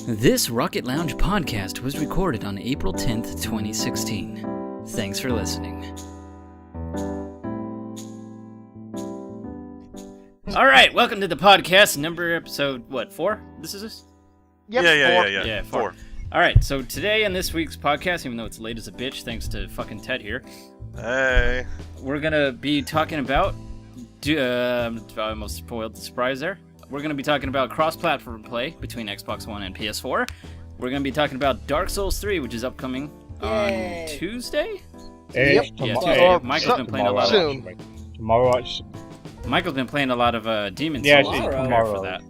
This Rocket Lounge podcast was recorded on April 10th, 2016. Thanks for listening. All right, welcome to the podcast, episode 4? This is this? Yep, Yeah, 4. All right, so today on this week's podcast, even though it's late as a bitch, thanks to fucking Ted here. Hey. We're going to be talking about, I almost spoiled the surprise there. We're going to be talking about cross-platform play between Xbox One and PS4. We're going to be talking about Dark Souls 3, which is upcoming on Tuesday? Yep. Yeah, Tuesday. Michael's been playing a lot soon. Michael's been playing a lot of Demon Yeah, Souls. tomorrow. For that.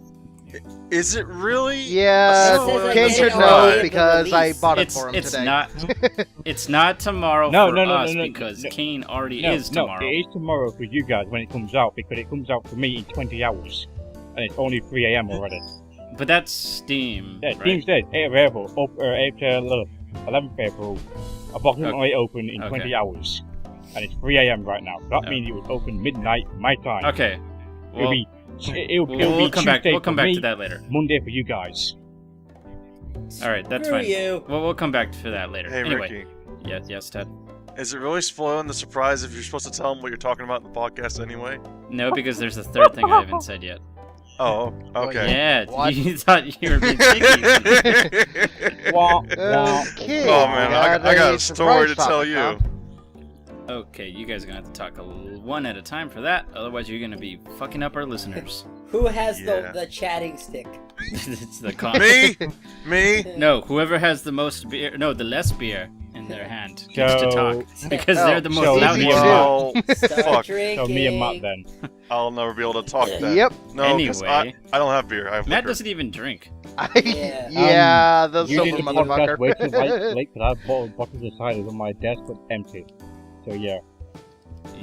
Is it really? Yeah, Oh, Kane should know because I bought it for him it's today. not. It's not tomorrow for us because Kane already is tomorrow. No, it is tomorrow for you guys when it comes out because it comes out for me in 20 hours. And it's only 3 a.m. already. But that's Steam. Yeah, right? Steam says 8th of April, 11th of April, approximately open in 20 hours. And it's 3 a.m. right now. That means it was open midnight my time. Okay. Well, We'll come back. We'll come back to that later. Monday for you guys. All right, that's Screw fine. you. Well, we'll come back to that later. Hey, anyway. Ricky. Yes, Ted. Is it really spoiling the surprise if you're supposed to tell them what you're talking about in the podcast anyway? No, because there's a third thing I haven't said yet. Oh, okay. Yeah, What? you thought you were being cheeky. Okay, Oh man, I got a story to tell you. Okay, you guys are gonna have to talk one at a time for that. Otherwise, you're gonna be fucking up our listeners. Who has Yeah. the chatting stick? It's the con. Me? No, whoever has the most beer, the less beer in their hand gets to So- talk because Oh, they're the most so loud. easy here. to Well, Start fuck. drinking. So me and Matt then. I'll never be able to talk then. Yep. No, because Anyway. I don't have beer. I have Matt liquor. doesn't even drink. Yeah. Yeah, the You silver did the podcast way too motherfucker. late because I bought bottles of cider on my desk but empty. So yeah.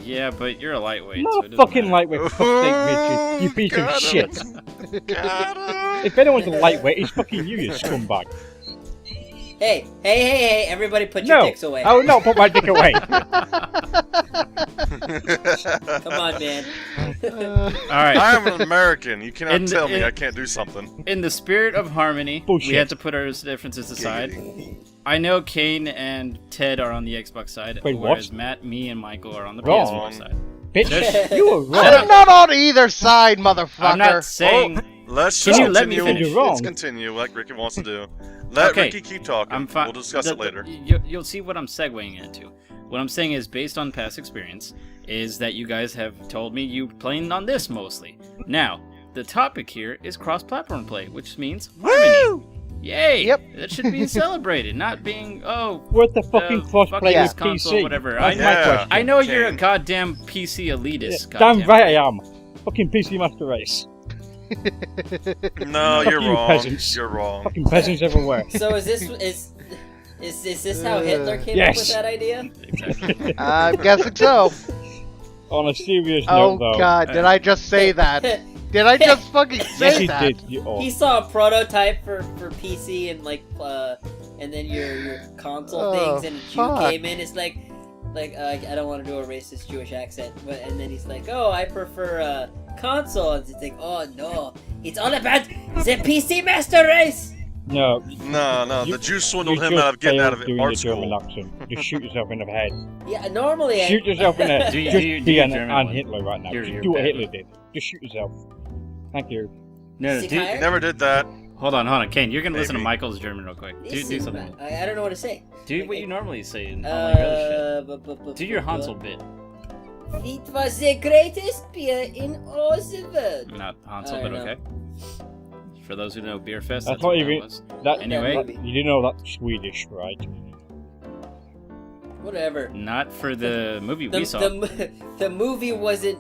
Yeah, but you're a lightweight. So it doesn't Motherfucking matter. lightweight, fuck sake, bitches. You piece of Got shit. him. Got him. If anyone's a lightweight, it's fucking you scumbag. Hey, everybody put your No. dicks away. I will not put my dick away. Come on, man. All right. I am an American. You cannot In- tell me in- I can't do something. In the spirit of harmony, Bullshit. we had to put our differences aside. I know Kane and Ted are on the Xbox side, Wait, what? whereas Matt, me, and Michael are on the Wrong. PS4 side. Bitch, you were wrong. I'm not on either side, motherfucker. I'm not saying. Let's Can just you let me continue. finish? You're wrong. Let's continue like Ricky wants to do. Let Okay. Ricky keep talking. I'm fine. We'll discuss it later. You'll see what I'm segueing into. What I'm saying is, based on past experience, is that you guys have told me you playing on this mostly. Now, the topic here is cross-platform play, which means harmony. Yay! Yep. That should be celebrated, not being What the fucking crossplay fuck with this console, PC? whatever. That's I my know- question. I know you're a Kane. goddamn PC elitist. Yeah, damn goddamn right I am. Fucking PC Master Race. No, Fuck you're you, wrong. peasants. You're wrong. Fucking peasants everywhere. So is this how Hitler came up Yes. with that idea? Exactly. I'm guessing so. On a serious Oh note, though. god, did I just say that? Did I just fucking Yes, say you that? did. You all. He saw a prototype for PC and and then your console Oh, things, and a Jew fuck. came in. It's like I don't want to do a racist Jewish accent, but and then he's like, oh, I prefer console, and it's like, oh no, it's all about the PC Master Race. No. No, You- the Jew swindled you him just out of getting out failed of doing art the German school. accent. Just shoot yourself in the head. Yeah, normally Shoot yourself in the head. Do you- Just do you- do be your an German one. Hitler right now. You're Just do what bad. Hitler did. Just shoot yourself. Thank you. No, Is he do, tired? He never did that. hold on, Kane. You're gonna listen to Maybe. Michael's German real quick. Do something. I don't know what to say. Do what you normally say in all your other shit. Do your Hansel bit. It was the greatest beer in all the world. Not Hansel, I but don't know. okay. For those who know Beer Fest, That's that's what what you that mean. was. That, Anyway. that- you do know that's Swedish, right? Whatever. Not for the movie we saw. The movie wasn't,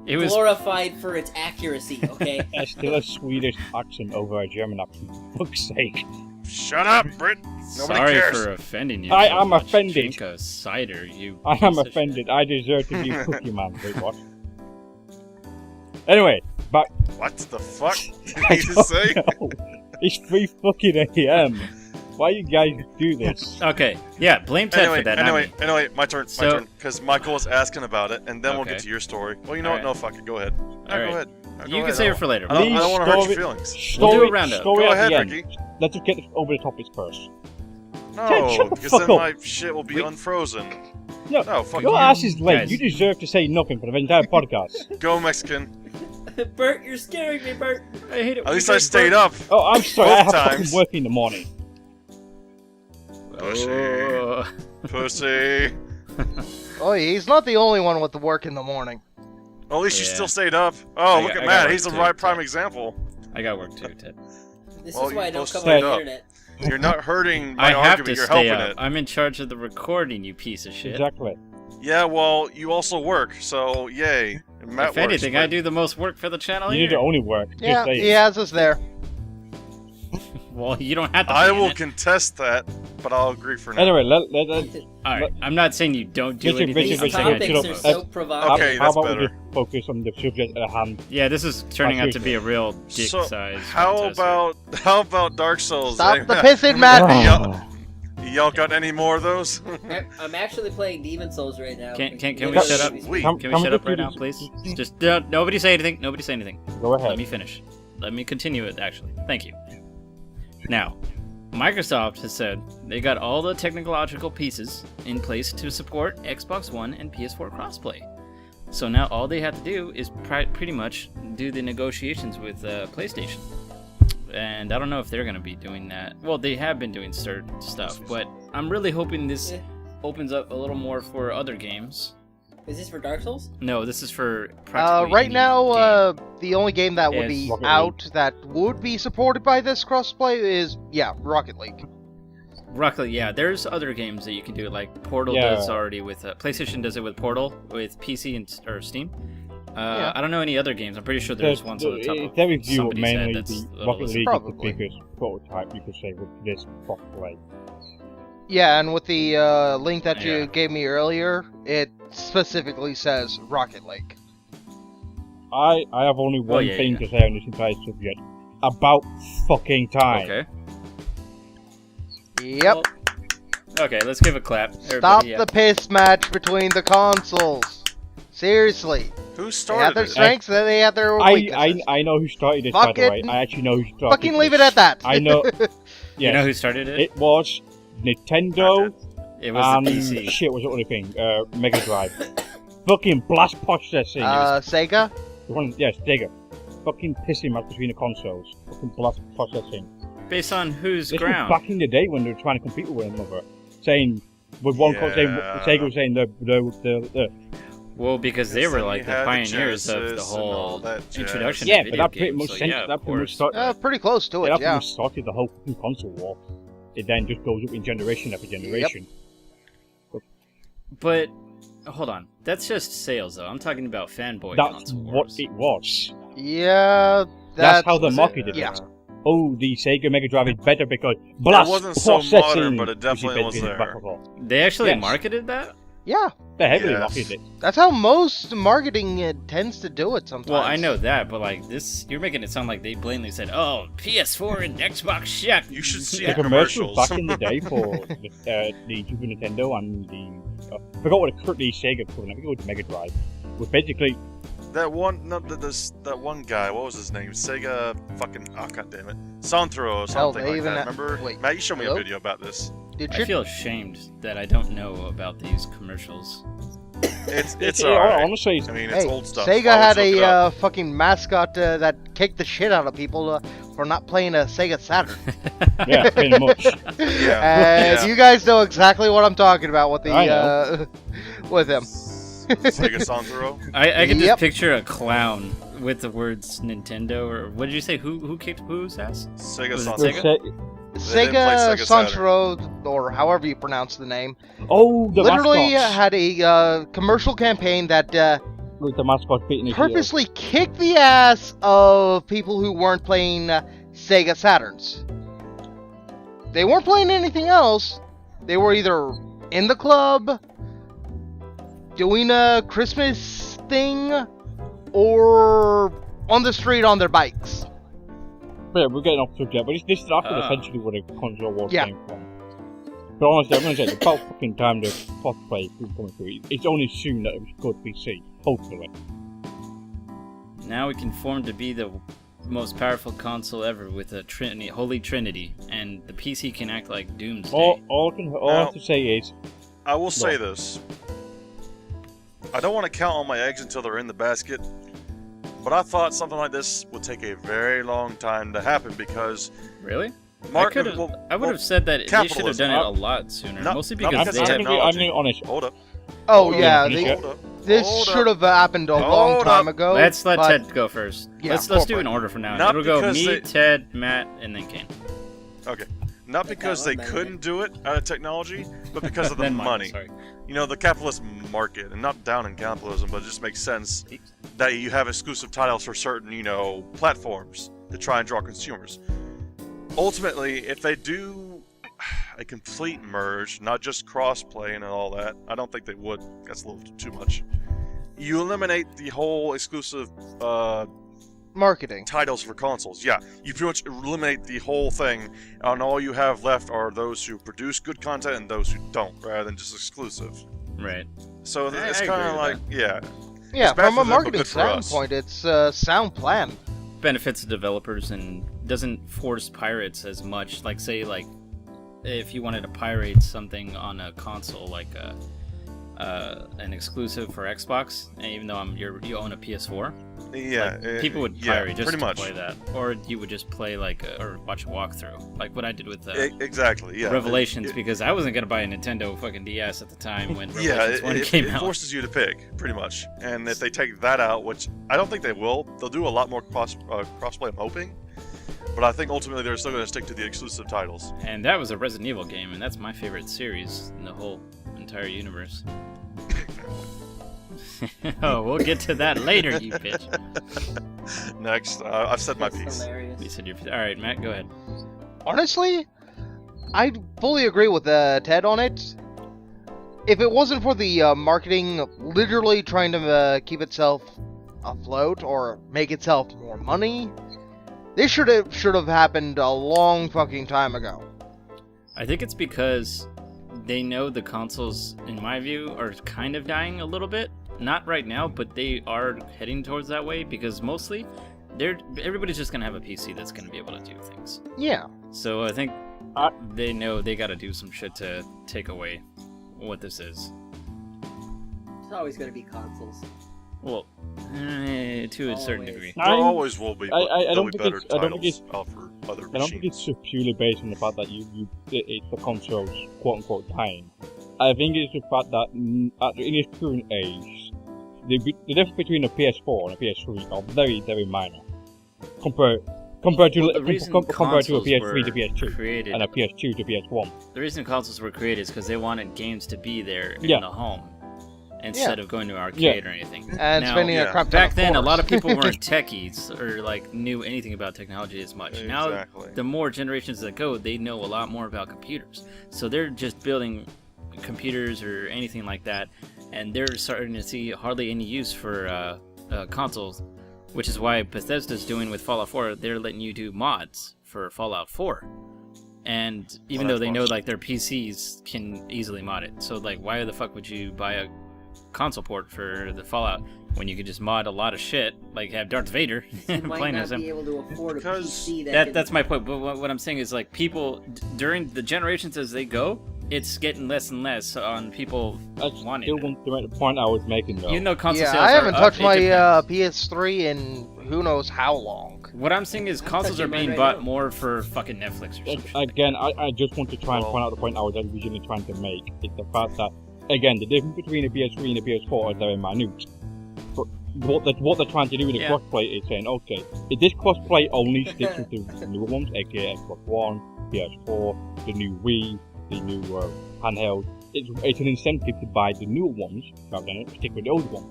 It was glorified for its accuracy, okay? There's still a Swedish accent over a German accent. For fuck's sake. Shut up, Brit. Nobody sorry cares. for offending you. I so am much. offended. Drink a cider, you. I am piece of offended. I deserve to be Cookie Man. Wait, what? Anyway, back. What the fuck did I you just say? don't know. It's 3 fucking a.m. Why you guys do this? shit. Okay, yeah, blame Ted for that. not me. Anyway, my turn. So- My turn. Because Michael was asking about it, and then we'll Okay. get to your story. Well, you know what? Alright. No, fuck it. Go ahead. No, Alright. go ahead. No, go You can ahead. save it for later. I don't want to hurt Story- your feelings. We'll do Story, a roundup. story Go at ahead, the end. Ricky. let's just get over the topics first. No, Shut the because fuck then up. my shit will be unfrozen. No, No, fuck your you. ass is late. Guys. You deserve to say nothing for the entire podcast. Go Mexican. Bert, you're scaring me, Bert. I hate it. At least I stayed up. Oh, I'm sorry. Both I have times. fucking work in the morning. Oh. Pussy. Oh, he's not the only one with the work in the morning. Well, at least you Yeah. still stayed up. Oh, I look got- at I got Matt. work He's the too, right prime so- example. I got work too, Ted. This Well, is why I you don't both come on stayed the up. internet. You're not hurting my I have argument. to You're stay helping up. it. I'm in charge of the recording, you piece of shit. Exactly. Yeah, well, you also work, so yay. And Matt If anything, works, I do the most work for the channel You need to here. only work. Just Yeah, saying. he has us there. Well, you don't have to. I be in will it. contest that, but I'll agree for now. Anyway, let All right, I'm not saying you don't do Richard, anything. These Richard, I'm saying Richard, I topics do are the most. so provocative. Okay, how that's about better. we just focus on the subject at hand? Yeah, this is turning out to be a real dick So, size. how about Dark Souls? Stop eh? the pissing, Matt! Y'all got any more of those? I'm actually playing Demon Souls right now. Can we That's shut up? sweet. Come- Can come we shut with up right the- now, please? Just nobody say anything. Nobody say anything. Go ahead. Let me finish. Let me continue it, actually. Thank you. Now, Microsoft has said they got all the technological pieces in place to support Xbox One and PS4 crossplay. So now all they have to do is pretty much do the negotiations with PlayStation. And I don't know if they're going to be doing that. Well, they have been doing certain stuff, but I'm really hoping this opens up a little more for other games. Is this for Dark Souls? No, this is for practically Right any now, game. the only game that would Is be Rocket out that would be supported by this crossplay is, Rocket League. Rocket, yeah, there's other games that you can do, like Portal Yeah. does already with PlayStation does it with Portal with PC or Steam. Yeah. I don't know any other games. I'm pretty sure there's ones on the top of Their review somebody's head mainly that's the a little Rocket less- League is Probably. the biggest prototype you could say with this crossplay. Yeah, and with the link that Yeah. you gave me earlier, it specifically says Rocket League. I have only one yeah, thing yeah. to say on this entire subject. About fucking time. Okay. Yep. Well, okay, let's give a clap. Stop Everybody, yeah. the piss match between the consoles. Seriously. Who They have started their it? strengths and they have their weaknesses. I know who started this, by Fuck the way. it. I actually know who started Fucking this. leave it at that. I know. You know Yes, who started it? it was Nintendo It was and the PC. shit was the other thing, Mega Drive. Fucking blast processing. Sega? The one, yes, Sega. Fucking pissing match between the consoles. Fucking blast processing. Based on whose This ground? was back in the day when they were trying to compete with one another, saying with one Yeah. Sega was saying the Well, because they Yes, were and like you the had the pioneers of the Genesis and all whole that jazz. introduction yeah, to but video that pretty games. much So, sent, yeah, of that pretty much course. started. Pretty close to Yeah, it, that pretty yeah. much started the whole fucking console war. It then just goes up in generation after generation. But hold on, that's just sales though. I'm talking about fanboy That's console what wars. it was. Yeah, That's how they was it? marketed Yeah. it. Oh, the Sega Mega Drive is better because It blast wasn't so processing. modern, but it which is definitely was basically there. backwards. They actually Yes. marketed that. Yeah. They heavily Yes. marketed it. That's how most marketing tends to do it sometimes. Well, I know that, but like this, you're making it sound like they blatantly said, "Oh, PS4 and Xbox shit." You should see The the commercials commercials. back in the day for the Super Nintendo and the I forgot what the Sega equivalent. I think it was Mega Drive. Was basically That one, no, that one guy. What was his name? Sega fucking. Oh god damn it, Santhro or Hell, something they like even that. ha- Remember? wait, Matt, you showed me hello? a video about this. Did I you? feel ashamed that I don't know about these commercials. It's alright. honestly. I mean, it's Hey, old stuff. Sega Always had look it a up. fucking mascot that kicked the shit out of people for not playing a Sega Saturn. Yeah, pretty much. Yeah. And you guys know exactly what I'm talking about with I the with him. Sega Santhro. I can Yep. just picture a clown with the words Nintendo or what did you say? Who kicked whose ass? Sega Was it Santhro. Sega? didn't play Sega Sega Saturn. Sanchiro, or however you pronounce the name, Oh, the literally mascots. had a commercial campaign that With the mascots beating his heel. purposely kicked the ass of people who weren't playing Sega Saturns. They weren't playing anything else. They were either in the club, doing a Christmas thing, or on the street on their bikes. But yeah, we're getting off subject, but this is actually Ah. essentially where the console wars Yeah. came from. But honestly, I'm going to say, it's about fucking time the cosplay is coming through. It's only soon that it was good PC. Hopefully. Now we can form to be the most powerful console ever with a holy trinity, and the PC can act like doomsday. All I have to say is, I will say this. I don't want to count all my eggs until they're in the basket, but I thought something like this would take a very long time to happen because... Really? I would have said that they should have done it a lot sooner, mostly because they have... I'm being honest. Hold up. Oh, yeah, This should have happened a long time ago. Let's let Ted go first. Yeah, let's do an order from now. Not It'll go because me, Ted, Matt, and then Kane. Okay. Not because they couldn't do it out of technology, but because of the money. Sorry. You know, the capitalist market, and not down in capitalism, but it just makes sense that you have exclusive titles for certain, you know, platforms to try and draw consumers. Ultimately, if they do a complete merge, not just cross-play and all that, I don't think they would. That's a little too much. You eliminate the whole exclusive marketing titles for consoles. Yeah, you pretty much eliminate the whole thing, and all you have left are those who produce good content and those who don't, rather than just exclusive. Right. So it's kind of like, yeah. Yeah, bad from for a them, but marketing good for us. standpoint, it's a sound plan. Benefits the developers and doesn't force pirates as much. Like, say, like, if you wanted to pirate something on a console, like an exclusive for Xbox, and even though you own a PS4, Yeah, like, people would pirate just pretty to much. play that, or you would just play or watch a walkthrough, like what I did with Exactly, yeah. Revelations, because I wasn't gonna buy a Nintendo fucking DS at the time when Yeah, Revelations 1 came it out. forces you to pick, pretty much. And if they take that out, which I don't think they will, they'll do a lot more crossplay, I'm hoping. But I think ultimately they're still going to stick to the exclusive titles. And that was a Resident Evil game, and that's my favorite series in the whole entire universe. Oh, we'll get to that later, you bitch. Next, I've said my That's piece. hilarious. You said your all right, Matt. Go ahead. Honestly, I fully agree with Ted on it. If it wasn't for the marketing literally trying to keep itself afloat or make itself more money, this should have happened a long fucking time ago. I think it's because they know the consoles, in my view, are kind of dying a little bit. Not right now, but they are heading towards that way because mostly everybody's just gonna have a PC that's gonna be able to do things. Yeah. So I think they know they gotta do some shit to take away what this is. It's always going to be consoles. Well, to a certain Always. degree. There always will be, but I there'll don't be think better it's- I don't think titles it's- out for other I don't think it's machines. just purely based on the fact that it's the consoles quote unquote dying. I think it's the fact that in its current age, the difference between a PS4 and a PS3 are very, very minor compared to Well, the reason compared to a consoles PS3 to were PS2 created- and a PS2 to PS1. The reason consoles were created is because they wanted games to be there in Yeah. the home instead of going to an arcade or anything. And Now, spending a yeah. crap ton back of then, a cores. lot of people weren't techies or like knew anything about technology as much. Now, Exactly. the more generations that go, they know a lot more about computers. So they're just building computers or anything like that, and they're starting to see hardly any use for consoles, which is why Bethesda's doing with Fallout 4. They're letting you do mods for Fallout 4. And even though they know like their PCs can easily mod it, so like why the fuck would you buy a console port for the Fallout when you could just mod a lot of shit, like have Darth Vader You might playing not as him? be able to afford a Because PC that That's my point. But what I'm saying is like people during the generations as they go, it's getting less and less on people I wanting still it. want to make the point I was making though. You know, console Yeah, sales I are haven't up. touched It my depends. PS3 in who knows how long. What I'm saying is consoles are touching mine being right bought now. more for fucking Netflix or something. Again, I just want to try and point out the point I was originally trying to make. It's the fact that, again, the difference between a PS3 and a PS4 is very minute. But what they're trying to do with the Yeah. crossplay is saying, okay, if this crossplay only sticks with the newer ones, aka Xbox One, PS4, the new Wii, the new handheld, it's an incentive to buy the newer ones rather than stick with the old ones.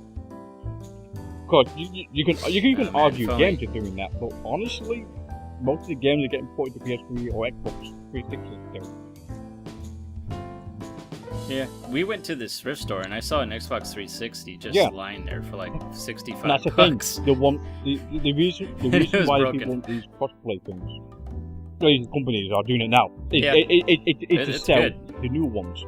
Because you can man, argue phony. games are doing that, but honestly, most of the games are getting ported to PS3 or Xbox 360 still. Yeah, we went to this thrift store and I saw an Xbox 360 just Yeah. lying there for like 65 And that's the thing. bucks. The reason It was why broken. people want these crossplay things, these companies are doing it now. Yeah. It's to It's sell good. the new ones.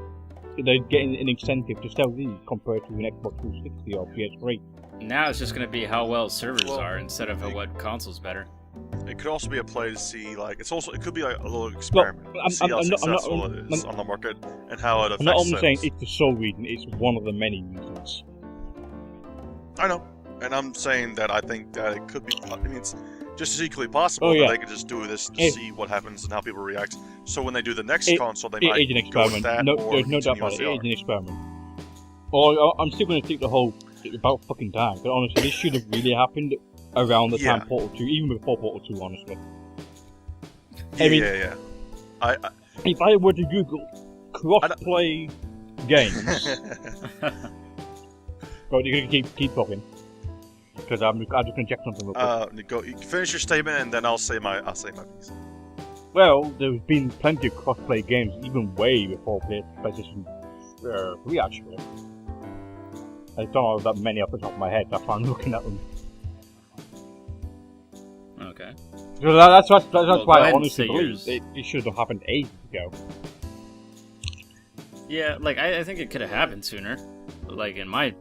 They're getting an incentive to sell these compared to an Xbox 360 or PS3. Now it's just going to be how well servers Well, are instead of what console's better. it could also be a play to see, like, it could be like a little experiment. See how successful it is on the market and how it affects I'm not only sales. saying it's the sole reason, it's one of the many reasons. I know, and I'm saying that I think that it could be. I mean, it's just as equally possible Oh, that yeah. they could just do this to If- see what happens and how people react. So when they do the next It- console, they It might is an go with experiment. that No, or there's no doubt continue about as it. they It is are. an experiment. Or I'm still going to take the whole. It's about fucking time. But honestly, this should have really happened around the time Yeah. Portal 2, even before Portal 2, honestly. Yeah, I mean- yeah. I If I were to Google cross-play games, but you're going to keep talking. Because I'm just going to check something real quick. go. You finish your statement, and then I'll say my piece. Well, there's been plenty of cross-play games, even way before PlayStation 3, actually. I don't know that many off the top of my head, that's why I'm looking at them. Okay. So that's Well, why go I ahead and honestly say believe yours. it should have happened ages ago. Yeah, like I think it could have happened sooner, like in my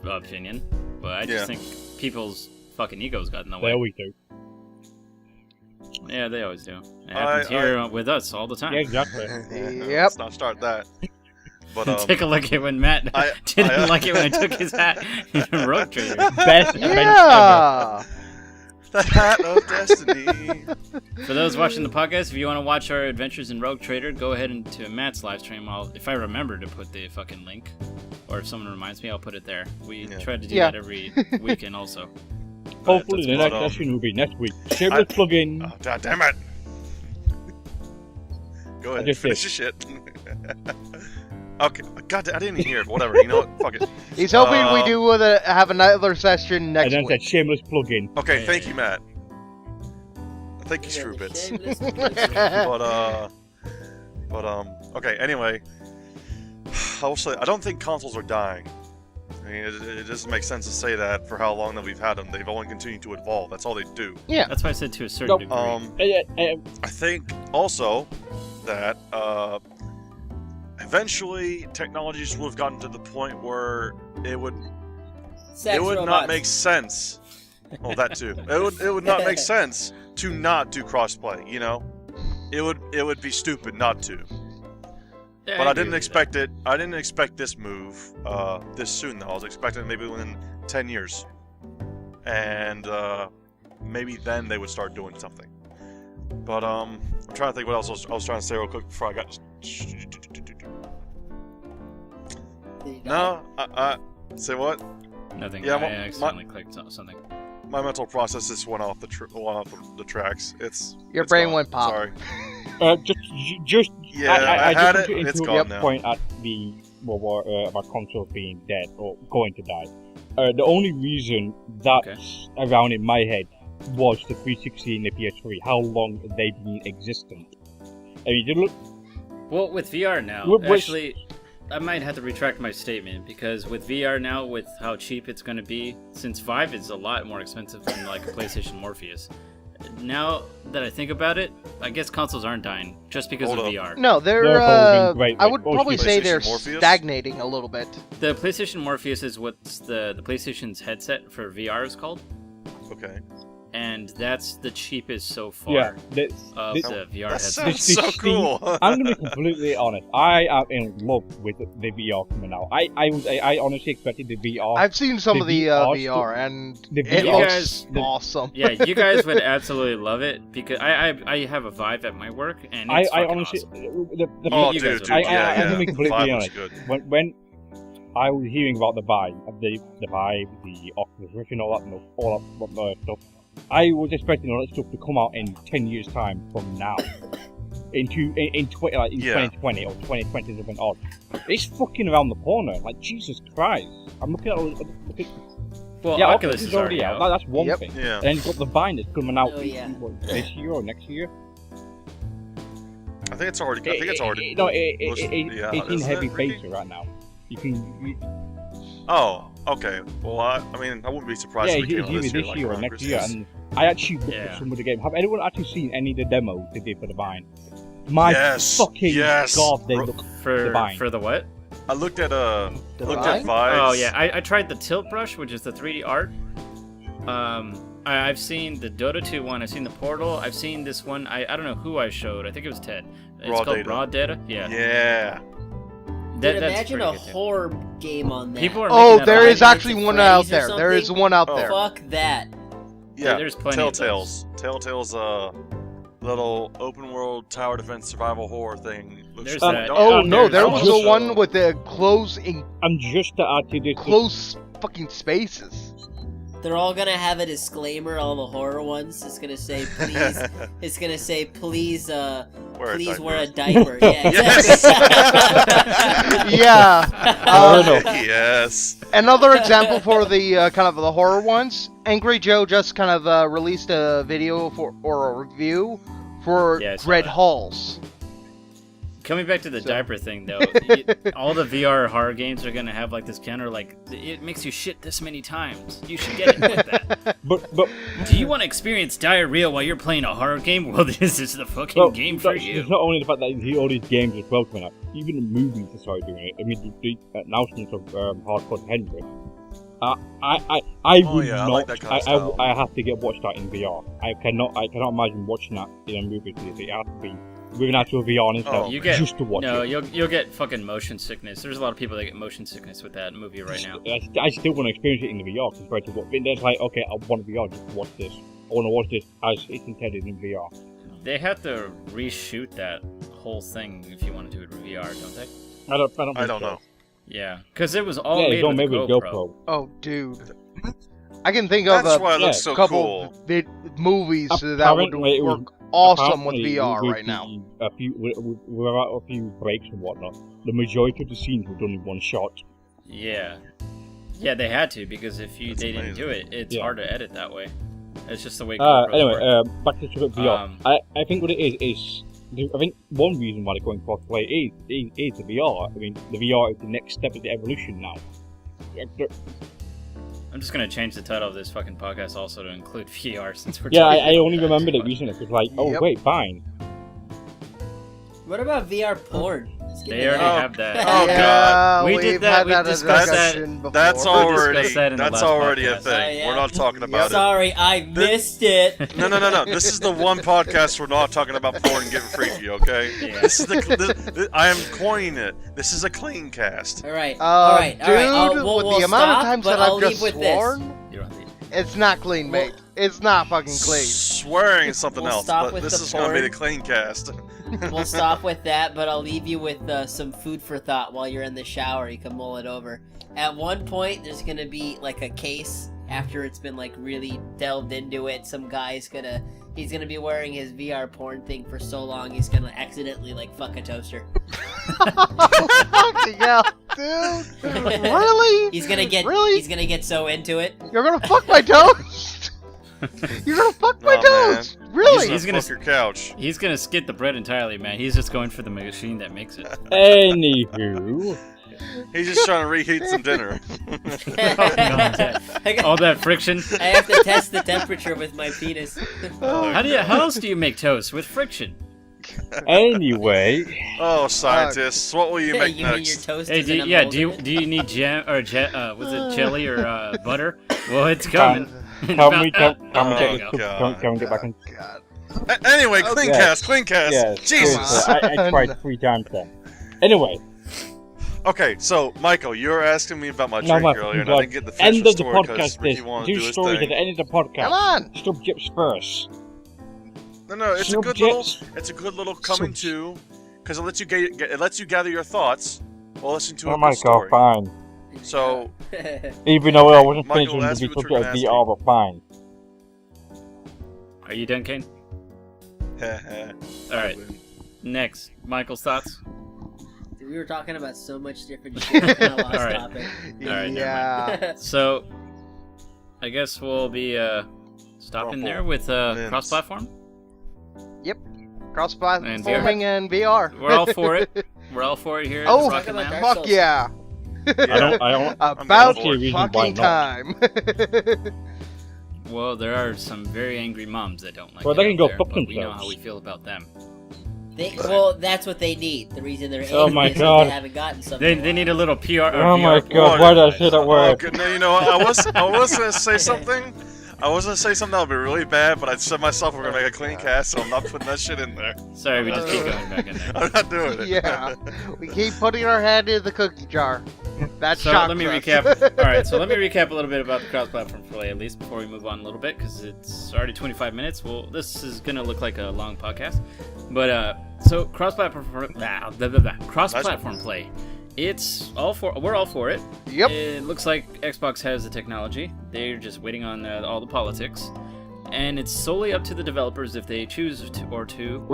opinion. But I just Yeah. think people's fucking egos got in the They way. always do. Yeah, they always do. It happens here with us all the time. Yeah, exactly. Yep. Let's not start that. But Take a look at when Matt I- didn't I- like it when I took his hat in Rogue Trader. Best event ever. Yeah. the hat of destiny. For those watching the podcast, if you want to watch our adventures in Rogue Trader, go ahead into Matt's live stream. If I remember to put the fucking link, or if someone reminds me, I'll put it there. We Yeah. try to do Yeah. that every weekend also. Hopefully the that's next what, session will be next week. Shameless plug-in. Oh, God damn it! Go ahead, just finish did. your shit. Okay, God, I didn't hear it. Whatever, you know what? Fuck it. He's hoping we do have another session next And then week. said shameless plug-in. Okay, Yeah, thank yeah, you, Matt. Thank you, Yeah, the Screwbits. shameless plug-in. Okay, anyway. I will say, I don't think consoles are dying. I mean, it doesn't make sense to say that for how long that we've had them. They've only continued to evolve. That's all they do. That's why I said to a certain Nope. degree. I think also that eventually technologies will have gotten to the point where it would Sex not robots. make sense. Oh, that too. It would not make sense to not do crossplay. You know, it would be stupid not to. Yeah, But I agree didn't with expect it. I didn't expect this move this soon. Though I was expecting it maybe within 10 years, and maybe then they would start doing something. But I'm trying to think what else I was trying to say real quick before I got. No, I say what? that. Nothing. Yeah, I my- accidentally clicked something. My mental process just went off the tracks. Your it's brain gone. went pop. Sorry. Just Yeah, I just had want it. to It's interrupt gone the now. point at the about console being dead or going to die. The only reason that's around in my head was the 360 and the PS3. How long they've been existent? I mean, you look. Well, with VR now, Which- actually, I might have to retract my statement because with VR now, with how cheap it's going to be, since Vive is a lot more expensive than like a PlayStation Morpheus. Now that I think about it, I guess consoles aren't dying just because Hold of up. VR. No, they're. They're holding great I weight. would Both probably say they're PlayStation Morpheus? stagnating a little bit. The PlayStation Morpheus is what's the PlayStation's headset for VR is called, Okay. and that's the cheapest so far Yeah, of this- the VR That headset. sounds so cool. I'm gonna be completely honest. I am in love with the VR coming out. I honestly expected the VR. I've seen some the of the VR VR, and the it VR looks guys- awesome. Yeah, you guys would absolutely love it because I have a Vive at my work and it's I fucking honestly, awesome. the Oh, You dude, guys dude, would- I- yeah, I'm yeah. gonna be completely Vibe honest. looks good. when I was hearing about the Vive, the Oculus Rift, and all that stuff, I was expecting all that stuff to come out in 10 years' time from now. In 2020 or 2020 something odd. It's fucking around the corner. Like, Jesus Christ. I'm looking at all Well, yeah, Oculus is already out. That's one Yep. thing. Yeah. And then you've got the Vine that's coming out Oh, yeah. this year or next year. I think it's already. I think it's already. No, yeah, it's in isn't heavy it, Ricky? beta right now. You can. Oh, okay. Well, I mean, I wouldn't be surprised Yeah, if it came it's out either this year, this like year or around next year. Christmas. And I actually looked Yeah. at some of the game. Have anyone actually seen any of the demos they did for the Vine? My Yes, fucking yes. god, they Bro- look. for Divine. for the what? I looked at The looked Vine? at Vives. Oh yeah, I tried the tilt brush, which is the 3D art. I've seen the Dota 2 one. I've seen the Portal. I've seen this one. I don't know who I showed. I think it was Ted. It's Raw called Data. Raw Data. Yeah. Yeah. Dude, That's imagine pretty a good, too. horror game on that. People are Oh, making that there on is Five actually Nights at one out Freddy's or there. There is something? one out Oh. there. Fuck that. Yeah. there's plenty of Telltale's. Telltale's little open world tower defense survival horror thing. Looks There's don't- that. don't- Oh Yeah, no, there there's was the also- one with the And just to add to this, close fucking spaces. They're all gonna have a disclaimer. All the horror ones. It's gonna say please. It's gonna say please. Please wear a diaper. Yeah, exactly. Yeah. Yes. Another example for the kind of the horror ones. Angry Joe just kind of released a video or a review for Yeah, I saw Red that. Halls. Coming back to the So- diaper thing, though, all the VR horror games are gonna have like this counter, like it makes you shit this many times. You should get it with that. but Do you want to experience diarrhea while you're playing a horror game? Well, this is the fucking well, game for it's you. not only the fact that all these games as well coming out, even the movies are started doing it. I mean, the announcements of Hardcore Henry. I Oh, would yeah, I not. like that kind of style. I have to get watched that in VR. I cannot imagine watching that in a movie. It has to be with an actual VR and stuff. Oh, You get just to watch no, it. you'll get fucking motion sickness. There's a lot of people that get motion sickness with that movie right now. I still want to experience it in the VR compared to what. It's like, okay, I want VR just to watch this. I want to watch this as it's intended in VR. They have to reshoot that whole thing if you want to do it with VR, don't they? I don't I don't know. Yeah, because it was all Yeah, made it's all with made a with GoPro. GoPro. Oh, dude. I can think of That's why it a looks so couple cool. movies that would Apparently it was- work awesome with Apparently, VR with right now. A few, without a few breaks and whatnot, the majority of the scenes were done in one shot. Yeah, yeah, they had to because if That's they didn't amazing. do it, it's Yeah. hard to edit that way. It's just the way. GoPros Anyway, work. back to VR. Um, I think what it is I think one reason why they're going crossplay is the VR. I mean, the VR is the next step of the evolution now. I'm just gonna change the title of this fucking podcast also to include VR since we're. Yeah, talking I only about that. remembered it recently. It was like, oh Yep. wait, fine. What about VR porn? Let's get They into already that. have that. Oh, yeah, God. We we've did that, had we that as discussed that. discussion before. That's We'll already discuss that in the that's last already a podcast. thing. Oh, yeah. We're not talking about it. Sorry, I missed it. No. This is the one podcast we're not talking about porn and getting freaky. Okay. Yeah. This is I am coining it. This is a clean cast. All right, Dude, all right. We'll with the amount stop, of times but that I'll I've leave just with this. sworn, You don't need- it's not clean, mate. It's not fucking clean. Swearing is something We'll else, stop but with this the is going to be porn. the clean cast. We'll stop with that, but I'll leave you with some food for thought while you're in the shower. You can mull it over. At one point, there's gonna be like a case after it's been like really delved into it. Some guy's he's gonna be wearing his VR porn thing for so long he's gonna accidentally like fuck a toaster. Fucking hell, dude. Really? He's gonna get so into it. You're gonna fuck my toast? You're gonna fuck my Aw, toast? Really? He's gonna- fuck your couch. He's gonna skip the bread entirely, man. He's just going for the machine that makes it. Anywho, He's just trying to reheat some dinner. All that friction. I have to test the temperature with my penis. How else do you make toast with friction? anyway, Oh, scientists, what will you You make mean your next? toast Hey, is in a do mold? you need jam or was it jelly or butter? Well, it's coming. can we There get you this? go. God. Can we get back in? God. Anyway, clean Yes. cast. Yes, Jesus. seriously, I tried 3 times then. Anyway, Okay, so Michael, you were asking me about my no, drink my earlier, and God. I didn't get the End finish of the story because podcast. Ricky This wanted to do do his stories at thing. the end of the podcast. Come on. Subjects first. No, it's a good little coming to, because it lets you gather your thoughts while listening to Oh a my good story. God, fine. So Even though I wasn't Michael, finishing ask the me what subject you're of gonna VR, but fine. Are you done, Kane? All right. Next, Michael's thoughts. We were talking about so much different shit. I kinda lost Alright. topic. Alright, never Yeah. So, I guess we'll be stopping there with Mints. cross-platform. Cross-platforming and VR. We're all for it. We're all for it here. At Oh, the Rocket Talk about Lounge. Dark Fuck Souls. yeah. I don't. About for it. Reason why fucking not. time. Well, there are some very angry moms that don't like Well, it they can out go there, fuck but we know themselves. how we feel about them. Well, that's what they need. The reason they're Oh angry my is God. they haven't gotten something. They need a little PR. Or Oh my VR God, why did I say that word? Okay, no, you know what? I was gonna say something. I was gonna say something that would be really bad, but I said myself we're gonna make a clean cast, so I'm not putting that shit in there. Sorry, we just keep going back in there. I'm not doing it. Yeah, we keep putting our hand in the cookie jar. That So shocks let me us. recap. All right, so let me recap a little bit about the cross-platform play, at least before we move on a little bit, because it's already 25 minutes. Well, this is gonna look like a long podcast, but so cross-platform play. It's all for. We're all for it. Yep. It looks like Xbox has the technology. They're just waiting on all the politics, and it's solely up to the developers if they choose to We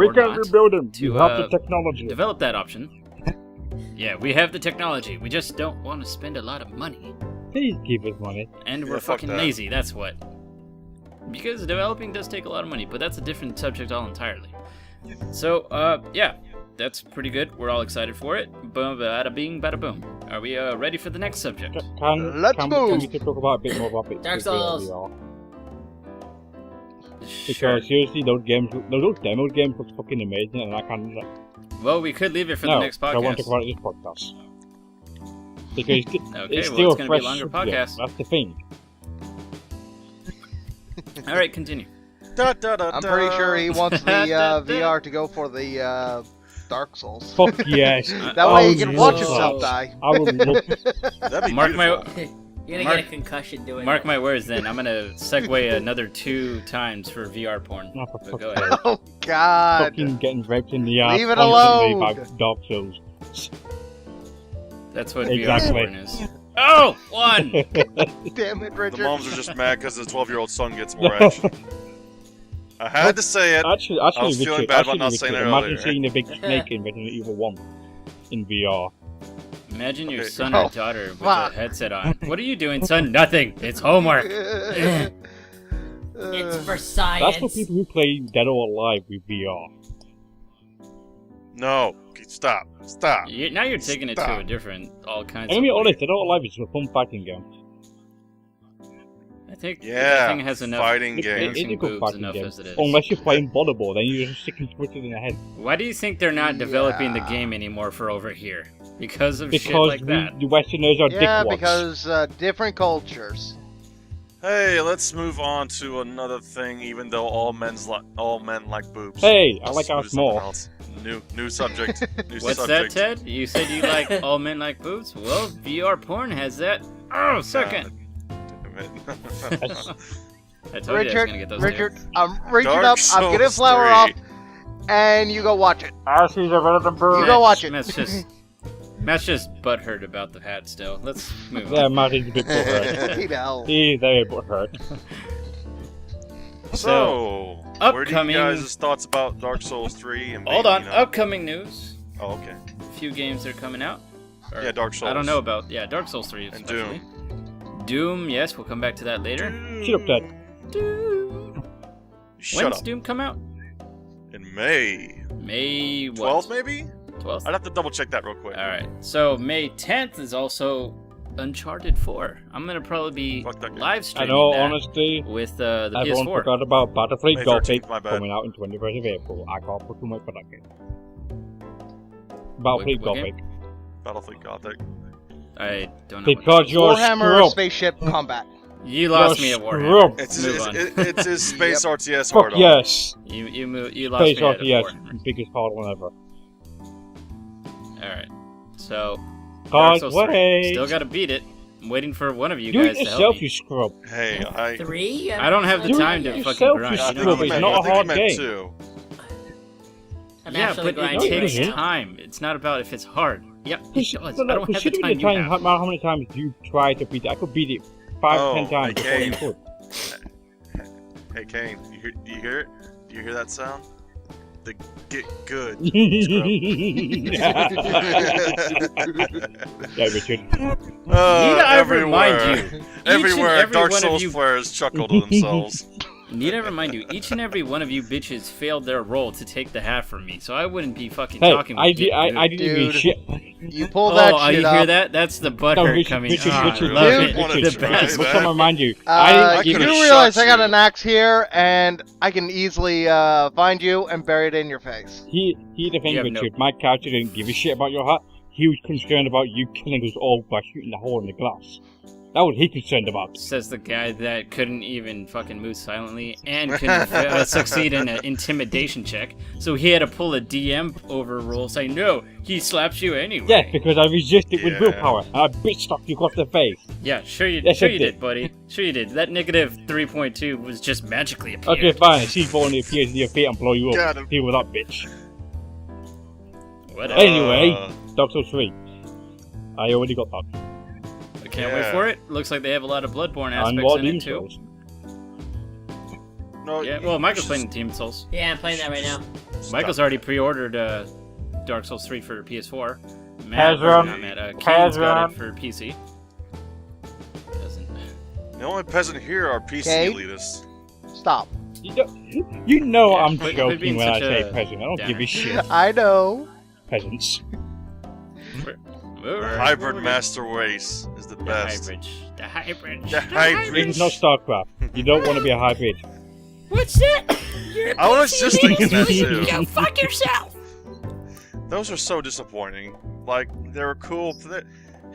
or can not rebuild them. to You have the technology. develop that option. Yeah, we have the technology. We just don't want to spend a lot of money. Please give us money. And Yeah, we're fuck fucking that. lazy, that's what. Because developing does take a lot of money, but that's a different subject all entirely. So, yeah, that's pretty good. We're all excited for it. Boom, bada bing, bada boom. Are we ready for the next subject? Let's can move. we talk about a bit more about it? Dark Souls. Sure. Because seriously, those demo games look fucking amazing, and I can't. Well, we could leave it for No, the next I want to podcast. talk about it this podcast. Because Okay, it's well, still it's a gonna be fresh a longer subject. podcast. That's the thing. All right, continue. Da, da, da, I'm da. pretty sure he wants the VR to go for the Dark Souls. Fuck yes. That way he Oh, can watch yes. himself die. I would love. That'd be Mark my beautiful. You're gonna Mark- get a concussion doing mark that. my words. Then I'm gonna segue another 2 times for VR porn. No, for But fuck's go sake. ahead. Oh God! Fucking getting raped in the ass Leave it constantly alone. by Dark Souls. That's what Exactly. VR porn is. Oh, 1. Damn it, The Richard. moms are just mad because the 12-year-old son gets more action. I had to say it. Actually, I was feeling Richard, bad actually, about not saying Richard, it imagine earlier. seeing a big snake in Resident Evil 1 in VR. Imagine your Okay. son Oh, or daughter with fuck. a headset on. What are you doing, son? Nothing. It's homework. It's for That's science. for people who play Dead or Alive with VR. No. Okay, stop. Stop. Now you're taking it to Stop. a different, all kinds I'm gonna be of. honest, Dead or Alive is a fun fighting game. I think Yeah, the thing has enough. fighting game. It is a Dancing good boobs fighting enough game. as it is. Unless you're playing volleyball, then you're just sticking switches in the head. Why do you think they're not developing the Yeah. game anymore for over here? Because of shit Because like that. the Westerners are Yeah, dickwads. because different cultures. Hey, let's move on to another thing. Even though all men like boobs. Hey, I like Let's our move to something small. else. New subject. New What's subject. that, Ted? You said you like all men like boobs? Well, VR porn has that. Oh, second. Damn it. I told you I was Richard, gonna get those Richard, two. I'm reaching Dark up. I'm getting Souls flower 3. off, and you go watch it. Asses are better than birds. You go watch it. Matt's just butthurt about the hat still. Let's move Yeah, on. Matt is a bit butthurt. You know. He's very butthurt. So, where do upcoming- you guys' thoughts about Dark Souls 3? And Hold maybe, on, you know- upcoming news. Oh, okay. A few games that are coming out. Or- Yeah, Dark Souls. I don't know about, Dark Souls 3 And especially. Doom, yes, we'll come back to that later. Shut up, Ted. Doom. Shut When's up. Doom come out? In May. May what? 12th, maybe? 12th? I'd have to double check that real quick. Alright, so May 10th is also Uncharted 4. I'm gonna probably be Fuck that game. live I streaming know, that honestly, with the everyone PS4. forgot about Battlefield May Gothic 13th, my bad. coming out in 21st of April. I can't put too much for that game. Battlefield what Gothic. game? Battlefield Gothic. I don't know. Because you're a Warhammer scrub. Spaceship Combat. You lost You're me a at Warhammer. scrub. It's his space Yep. RTS Fuck hard on. yes. You lost Space me at RTS, Warhammer. biggest hard one ever. Alright, so Dark Hard Souls 3. way. Still gotta beat it. I'm waiting for one of you Do it guys to yourself, help you me. scrub. Hey, I 3? I don't have the Do it time to yourself, fucking you grind. I You think know he It's meant, not a I think he hard meant game. 2. I'm Yeah, actually but it grinding takes right now. time. It's not about if it's hard. Yep, it does. I don't have the Considering time you have. how many times you try to beat it, I could beat it 5-10 times before you could. Hey, Kane, do you hear it? Do you hear that sound? The get good. Yeah, Richard. Need I remind everywhere. you? Everywhere, every Dark one of Souls you- players chuckle to themselves. Need I remind you? Each and every one of you bitches failed their role to take the hat from me, so I wouldn't be fucking Hey, talking. I with didn't even Dude. shit. You pull that Oh, shit you up. hear that? That's the butthurt Richard, coming. Richard, Ah, Richard, love Dude. it. Wanna The try best. that? What's on my mind you? I could've do shot realize I got you. an axe here, and I can easily find you and bury it in your face. He the thing, You have no- Richard. My character didn't give a shit about your hat. He was concerned about you killing us all by shooting the hole in the glass. That was he concerned about. Says the guy that couldn't even fucking move silently and couldn't succeed in an intimidation check. So he had to pull a DM overroll saying, no, he slaps you anyway. Yeah, because I resisted with Yeah. willpower. And I bitch slapped you across the face. Yeah, sure you, Yes, sure I you did. did, buddy. Sure you did. That negative 3.2 was just magically appeared. Okay, fine. C4 only appears in your feet and blow you up. Got him. Deal with that bitch. Whatever. Anyway, Dark Souls 3. I already got that. I can't wait Yeah. for it. Looks like they have a lot of Bloodborne And aspects what in it Demon too. Souls. No, Yeah, well, Michael's playing Demon Souls. Yeah, I'm playing that right now. Michael's already pre-ordered Dark Souls 3 for PS4. Kazran. Not Matt, Kane's got it Kazran. for PC. Doesn't. The only peasant here are PC Okay. elitists. Stop. You know Yeah, I'm quit joking being when I such say a peasant. I don't give downer. a shit. I know. Peasants. Hybrid Master Race is the The best. hybrid. The hybrid. The hybrid. This is not StarCraft. You don't want to be a hybrid. What's that? I was just thinking that too. Go fuck yourself. Those are so disappointing. Like, they were cool.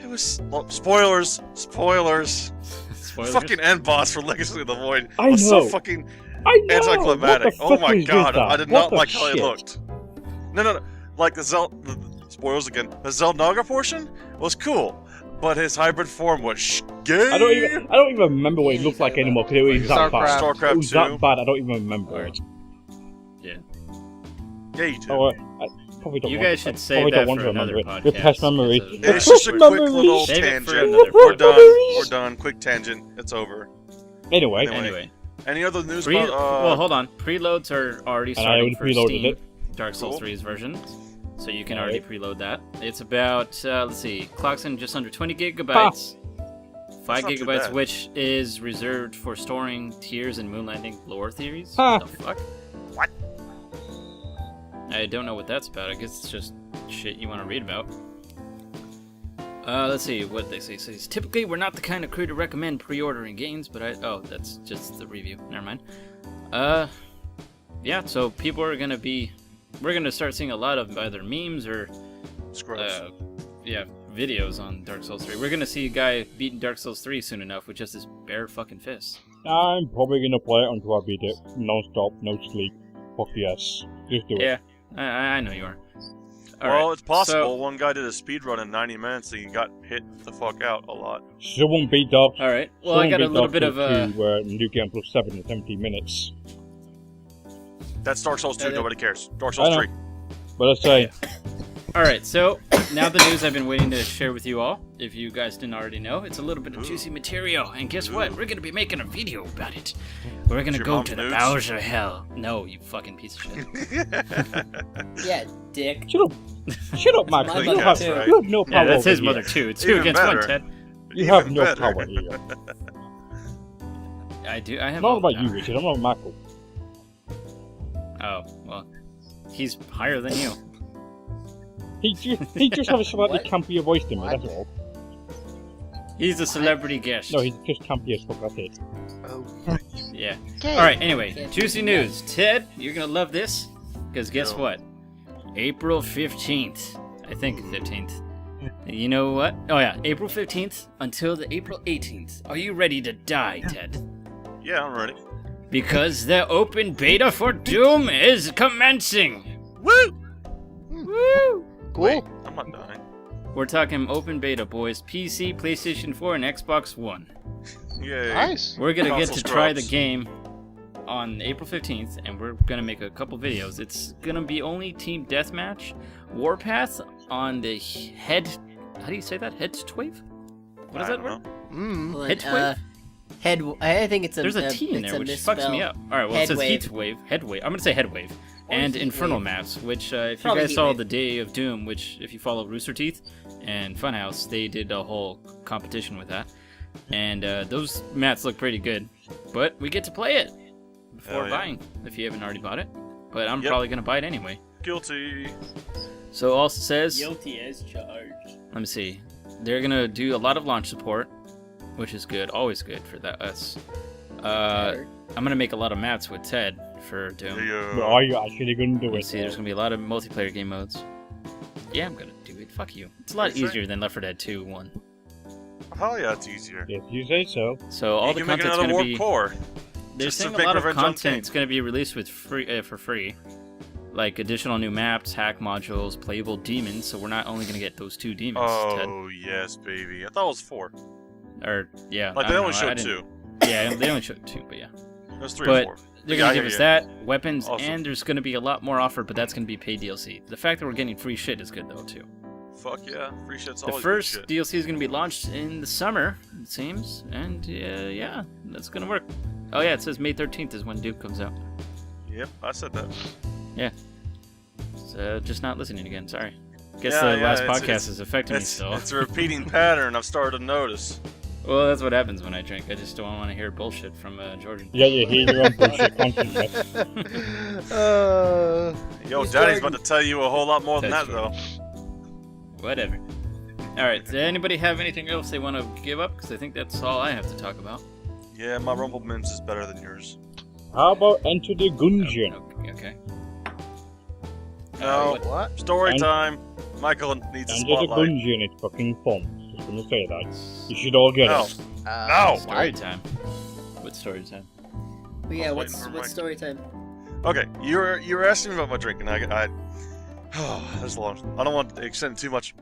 It was... Well, spoilers. Spoilers. Spoilers. Fucking end boss for Legacy of the Void I was so know. fucking I know. anticlimactic. What the Oh my fuck god, was I did that? not What like the how it shit? looked. No. Like the spoilers again. The Zelnaga portion was cool, but his hybrid form was gay. I don't even remember what it looked like anymore because it was that bad. StarCraft It was 2. that bad. I don't even remember it. Yeah. Yeah, you do. Oh, I probably don't You want guys I should probably save don't that want for to remember another it. podcast. Repressed memory. because It's just a quick little Save it for tangent. another We're done. Memories. We're done. Quick tangent. It's over. Anyway, Anyway, Any other news pre- about? well, hold on. Preloads are already And I starting already for preloaded Steam. it. Dark Souls Cool. 3's version, so you can Alright. already preload that. It's about let's see, clocks in just under 20 gigabytes. 5 That's not too gigabytes, bad. which is reserved for storing tiers and moon landing lore theories. Huh. What the fuck? What? I don't know what that's about. I guess it's just shit you want to read about. Let's see what they say. It says, typically, we're not the kind of crew to recommend pre-ordering games, but oh, that's just the review. Never mind. Yeah, so people are gonna be... We're gonna start seeing a lot of either memes or, Scrubs. yeah, videos on Dark Souls 3. We're gonna see a guy beating Dark Souls 3 soon enough with just his bare fucking fists. I'm probably gonna play it until I beat it. Non-stop, no sleep. Fuck yes. Just do it. Yeah, I know you are. All Well, right, it's possible. so- One guy did a speed run in 90 minutes and he got hit the fuck out a lot. Someone beat Dark All right. Well, I got a little bit of a... where New Game Plus 7 in 17 minutes. That's Dark Souls 2. Yeah, Nobody cares. Dark I Souls know. 3. But let's say, All right, so now the news I've been waiting to share with you all. If you guys didn't already know, it's a little bit of juicy material, and guess what? We're gonna be making a video about it. We're gonna your go mom's to the nudes? bowels of hell. No, you fucking piece of shit. Yeah, dick. shut up. Shut up, Max. My You mother have, too. you have no power Yeah, that's his over mother here. too. It's 2 Even against better. 1, Ted. You have Even no better. power here. I do. I have. Not all about the you, power. Richard. I'm not Michael. Oh well, he's higher than you. He just has a slightly What? campier voice than me, What? that's all. He's a celebrity guest. No, he's just campy as fuck, that's it. Oh. Yeah. Okay. All right. Anyway, Can't juicy do news. Ted, you're gonna love this, because guess No. what? April 15th. I think 15th. You know what? Oh yeah, April 15th until the April 18th. Are you ready to die, Ted? Yeah, I'm ready. Because the open beta for Doom is commencing. Woo! Woo! Cool. Wait, I'm not dying. We're talking open beta, boys. PC, PlayStation 4, and Xbox One. Yay. Nice. We're gonna get Console to try the scrubs. game on April 15th, and we're gonna make a couple videos. It's gonna be only Team Deathmatch, Warpath on the head. How do you say that? Headwave? What is I that don't word? know. Mm. Hold on, Headwave? head. I think it's a. There's a T in it's there, a which fucks me misspell. up. All right, well, it says Headwave. Headwave. I'm gonna say Headwave. Or And Heatwave. Infernal Maps, which if you Probably guys saw Heatwave. the Day of Doom, which if you follow Rooster Teeth and Funhouse, they did a whole competition with that. And those mats look pretty good. But we get to play it before Hell yeah. buying, if you haven't already bought it. But I'm Yep. probably going to buy it anyway. Guilty. So it also says, Guilty as charged. let me see, they're going to do a lot of launch support, which is good, always good for that us. I'm going to make a lot of mats with Ted for Doom. But are you actually going to do You it? see, there's gonna be a lot of multiplayer game modes. Yeah, I'm gonna do it. Fuck you. It's a lot That's right. easier than Left 4 Dead 2 1. Hell yeah, it's easier. If you say so. So all you the can make content's another going to warp be. core. They're just to saying a make lot of Revenge on content's Kain. going to be released with for free, like additional new maps, hack modules, playable demons. So we're not only going to get those 2 demons. Oh, yes, baby. I thought it was 4. Ted. Or yeah, Like, I they don't only know, I showed didn't- 2. Yeah, they only showed 2, but yeah. There's 3 But or 4. they're Yeah, going I to give hear us you. that, weapons, Awesome. and there's going to be a lot more offered, but that's going to be paid DLC. The fact that we're getting free shit is good though too. Fuck yeah. Free shit's The always first good shit. DLC is going to be launched in the summer, it seems, and yeah, that's going to work. Oh yeah, it says May 13th is when Duke comes out. Yep, I said that. So just not listening again. Sorry. Guess Yeah, the yeah, last it's- podcast is affecting me still. It's a repeating pattern I've started to notice. Well, that's what happens when I drink. I just don't want to hear bullshit from Jordan. Yeah, you hear your own bullshit constantly. Yo, He's Daddy's going- about to tell you a whole lot more than that, That's though. Whatever. All right. Does anybody have anything else they want to give up? Because I think that's all I have to talk about. Yeah, my Rumble Mims is better than yours. How about Enter the Gungeon? Okay. No. what- What? Story And- time. Michael needs a Enter the spotlight. Gungeon, it's fucking fun. Just gonna say that. You should all get No. it. No. Story time. What story time? But yeah, I'm what's waiting for Mike. story time? Okay, you were asking me about my drink, and I that's long. I don't want to extend too much.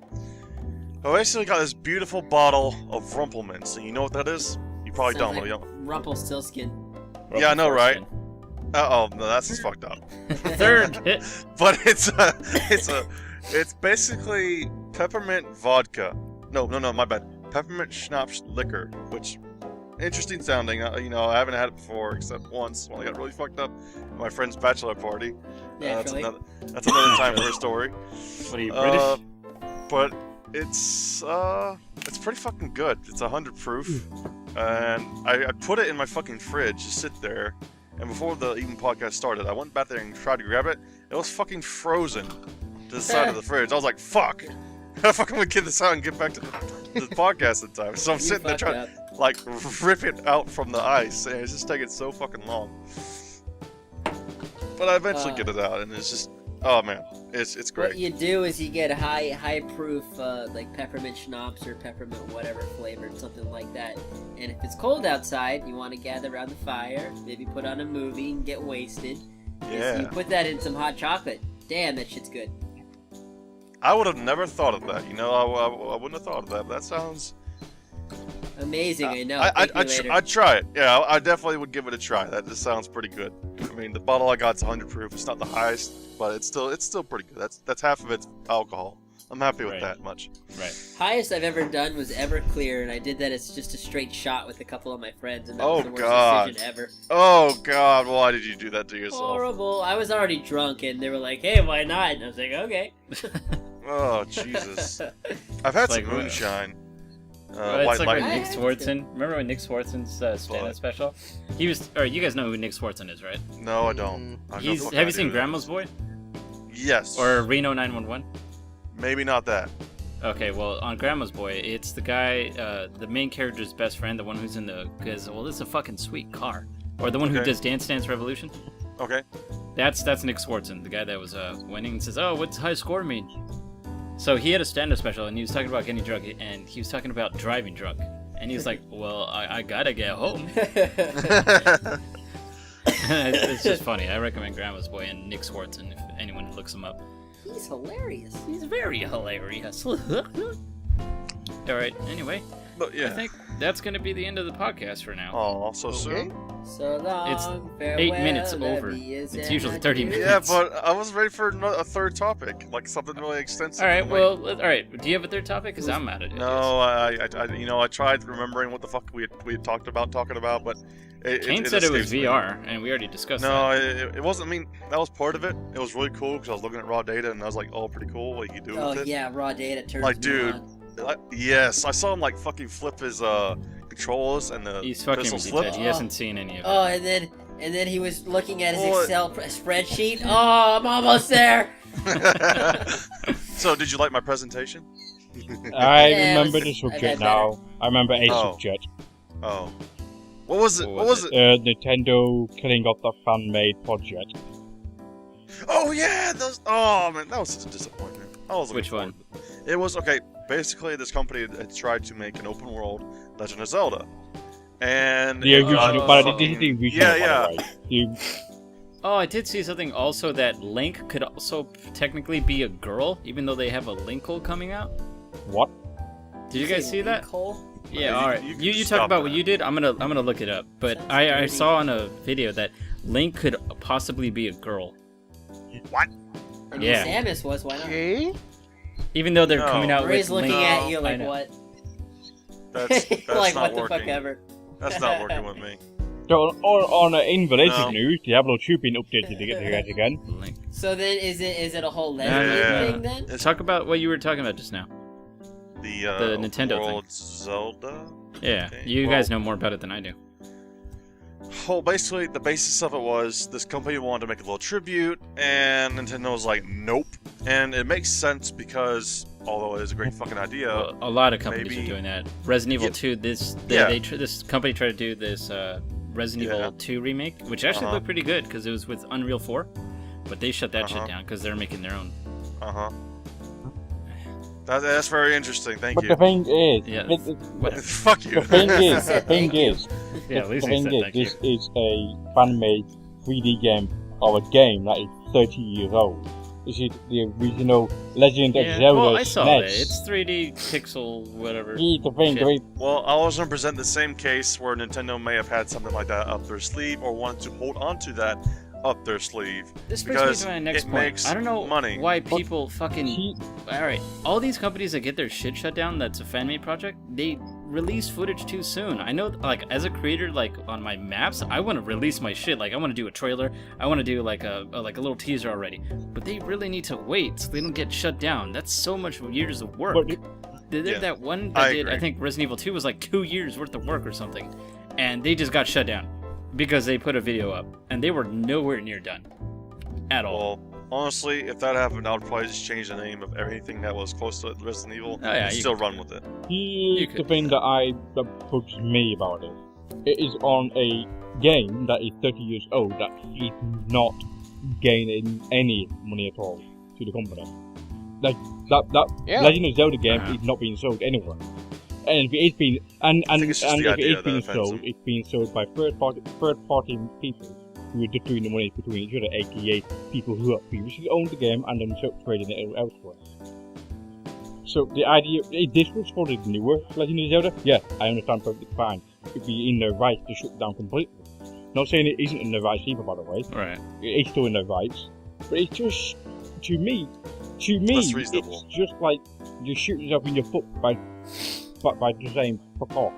I basically got this beautiful bottle of Rumpelmints, and you know what that is? You probably Sounds don't, like but you don't. Rumpelstiltskin. Yeah, I know, right? Oh, no, that's just fucked up. Third hit. But it's basically peppermint vodka. No, my bad. Peppermint schnapps liquor, which interesting sounding. I haven't had it before except once when I got really fucked up at my friend's bachelor party. Naturally. That's another time in her story. What are you, British? But it's pretty fucking good. It's 100 proof, and I put it in my fucking fridge to sit there. And before the even podcast started, I went back there and tried to grab it. It was fucking frozen to the side of the fridge. I was like, "Fuck! How the fuck am I gonna get this out and get back to the podcast in time?" So I'm You sitting there fucked trying up. to like rip it out from the ice, and it's just taking so fucking long. But I eventually get it out, and it's just, oh man, it's great. What you do is you get a high proof like peppermint schnapps or peppermint whatever flavored, something like that. And if it's cold outside, you want to gather around the fire, maybe put on a movie and get wasted. Yeah. You put that in some hot chocolate. Damn, that shit's good. I would have never thought of that. I wouldn't have thought of that. But that sounds. Amazing, I know. I'd Thank you later. try it. Yeah, I definitely would give it a try. That just sounds pretty good. I mean, the bottle I got's 100 proof. It's not the highest, but it's still pretty good. That's half of its alcohol. I'm happy with Right. that much. Right. Highest I've ever done was Everclear, and I did that as just a straight shot with a couple of my friends, and that was Oh, the worst God. decision ever. Oh God, why did you do that to yourself? Horrible. I was already drunk, and they were like, "Hey, why not?" And I was like, "Okay." Oh Jesus. I've had Like, some moonshine. Well, White it's like when lightning. Nick Swartzen. Remember when Nick Swartzen's stand-up What? special? He was. Or you guys know who Nick Swartzen is, right? No, I don't. I have no He's. fucking Have you idea seen who that Grandma's is. Boy Yes. or Reno 911? maybe not that. Okay, well, on Grandma's Boy, it's the guy, the main character's best friend, the one who's in the. Because well, this is a fucking sweet car, or the one who Okay. does Dance Dance Revolution. Okay. That's Nick Swartzen, the guy that was winning, and says, "Oh, what's high score mean?" So he had a stand-up special, and he was talking about getting drunk, and he was talking about driving drunk, and he was like, "Well, I gotta get home." It's just funny. I recommend Grandma's Boy and Nick Swartzen if anyone looks him up. He's hilarious. He's very hilarious. All right. Anyway, But yeah. I think that's gonna be the end of the podcast for now. Oh, so soon. So long, It's farewell, 8 minutes over. adios, It's and usually 30 adieu. minutes. Yeah, but I was ready for a third topic, like something really extensive. All right. I'm like, Well, all right. Do you have a third topic? Because I'm at it. no, I tried remembering what the fuck we had talked about, but Kane said it was escapes me. VR, and we already discussed No, that. it wasn't. I mean, that was part of it. It was really cool because I was looking at raw data and I was like, "Oh, pretty cool. What you do Oh with it?" yeah, raw data turns Like, me dude, on. Yes, I saw him like fucking flip his controllers and the He's fucking pistols with you, flip. Ted. He hasn't seen any of it. Oh, and then he was looking at his What? Excel spreadsheet. Oh, I'm almost there. So, did you like my presentation? I Yeah, it remember was- the I've subject had now. I remember a Oh. subject. Oh, what was it? What What was was it? Nintendo killing off the fan-made project. Oh yeah, those. Oh man, that was such a disappointment. I was looking Which forward one? to- It was okay. Basically, this company had tried to make an open world Legend of Zelda, and Yeah, it got but fucking- this is the original, yeah. by the way. You, Oh, I did see something also that Link could also technically be a girl, even though they have a Link hole coming out. what? Did you guys see that? Cole? Yeah, you- all right. you can You just talk stop about what that. you did. I'm gonna look it up. But Sounds I dirty. saw on a video that Link could possibly be a girl, What? I mean, Yeah. Samus was, why not? Okay. even though they're No. coming out Ray's with looking Link. at you I like, know. what? That's like, not what the working. fuck ever. That's not working with me. So, on in related No. news, Diablo 2 being updated to get you guys again. Link. So then, is it a whole lesbian Yeah. thing then? Let's talk about what you were talking about just now. The Nintendo thing. World Zelda. Yeah, Okay, you well- guys know more about it than I do. Well, basically, the basis of it was this company wanted to make a little tribute, and Nintendo was like, nope. And it makes sense because, although it is a great fucking idea, Well, a lot of companies maybe- are doing that. Resident Evil Yeah. 2, this company tried to do this Resident Yeah. Evil 2 remake, which actually Uh-huh. looked pretty good because it was with Unreal 4, but they shut that shit Uh-huh. down because they're making their own. uh-huh. That's very interesting, thank But you. the thing is, Yeah, the Fuck you. thing is, the Said thing thank you. is, Yeah, at the least they thing said is, thank you. this is a fan-made 3D game of a game that is 30 years old. This is the original Legend of Yeah, Zelda well, I saw that. SNES. It's 3D pixel, whatever. Here's the thing, shit. right? Well, I was going to present the same case where Nintendo may have had something like that up their sleeve or wanted to hold on to that up their sleeve. This brings me because to my next it point. makes I don't know money. why people fucking. He- Alright, all these companies that get their shit shut down that's a fan made project, they release footage too soon. I know, like, as a creator, like, on my maps, I want to release my shit. Like, I want to do a trailer, I want to do, like, a little teaser already. But they really need to wait so they don't get shut down. That's so much years of work. But- Yeah, That one I that did, I agree. think Resident Evil 2 was like 2 years worth of work or something. And they just got shut down because they put a video up. And they were nowhere near done. At all. Well, honestly, if that happened, I would probably just change the name of everything that was close to Resident Evil Oh, yeah, and you still could. run with it. You Here's the could. thing that bugs me about it. It is on a game that is 30 years old that is not gaining any money at all to the company. Like that Yeah. Legend of Zelda game Uh-huh. is not being sold anywhere. And if it is being and I think it's just and the if it idea is being that offends sold, them. it's being sold by third party people who are just doing the money between each other, aka people who have previously owned the game and then trading it elsewhere. So the idea, if this was for the newer Legend of Zelda, yeah, I understand perfectly fine. It'd be in their rights to shut down completely. Not saying it isn't in their rights either, by the way. Right. It is still in their rights. But it's just, to me, That's reasonable. it's just like you shoot yourself in your foot by just saying fuck off.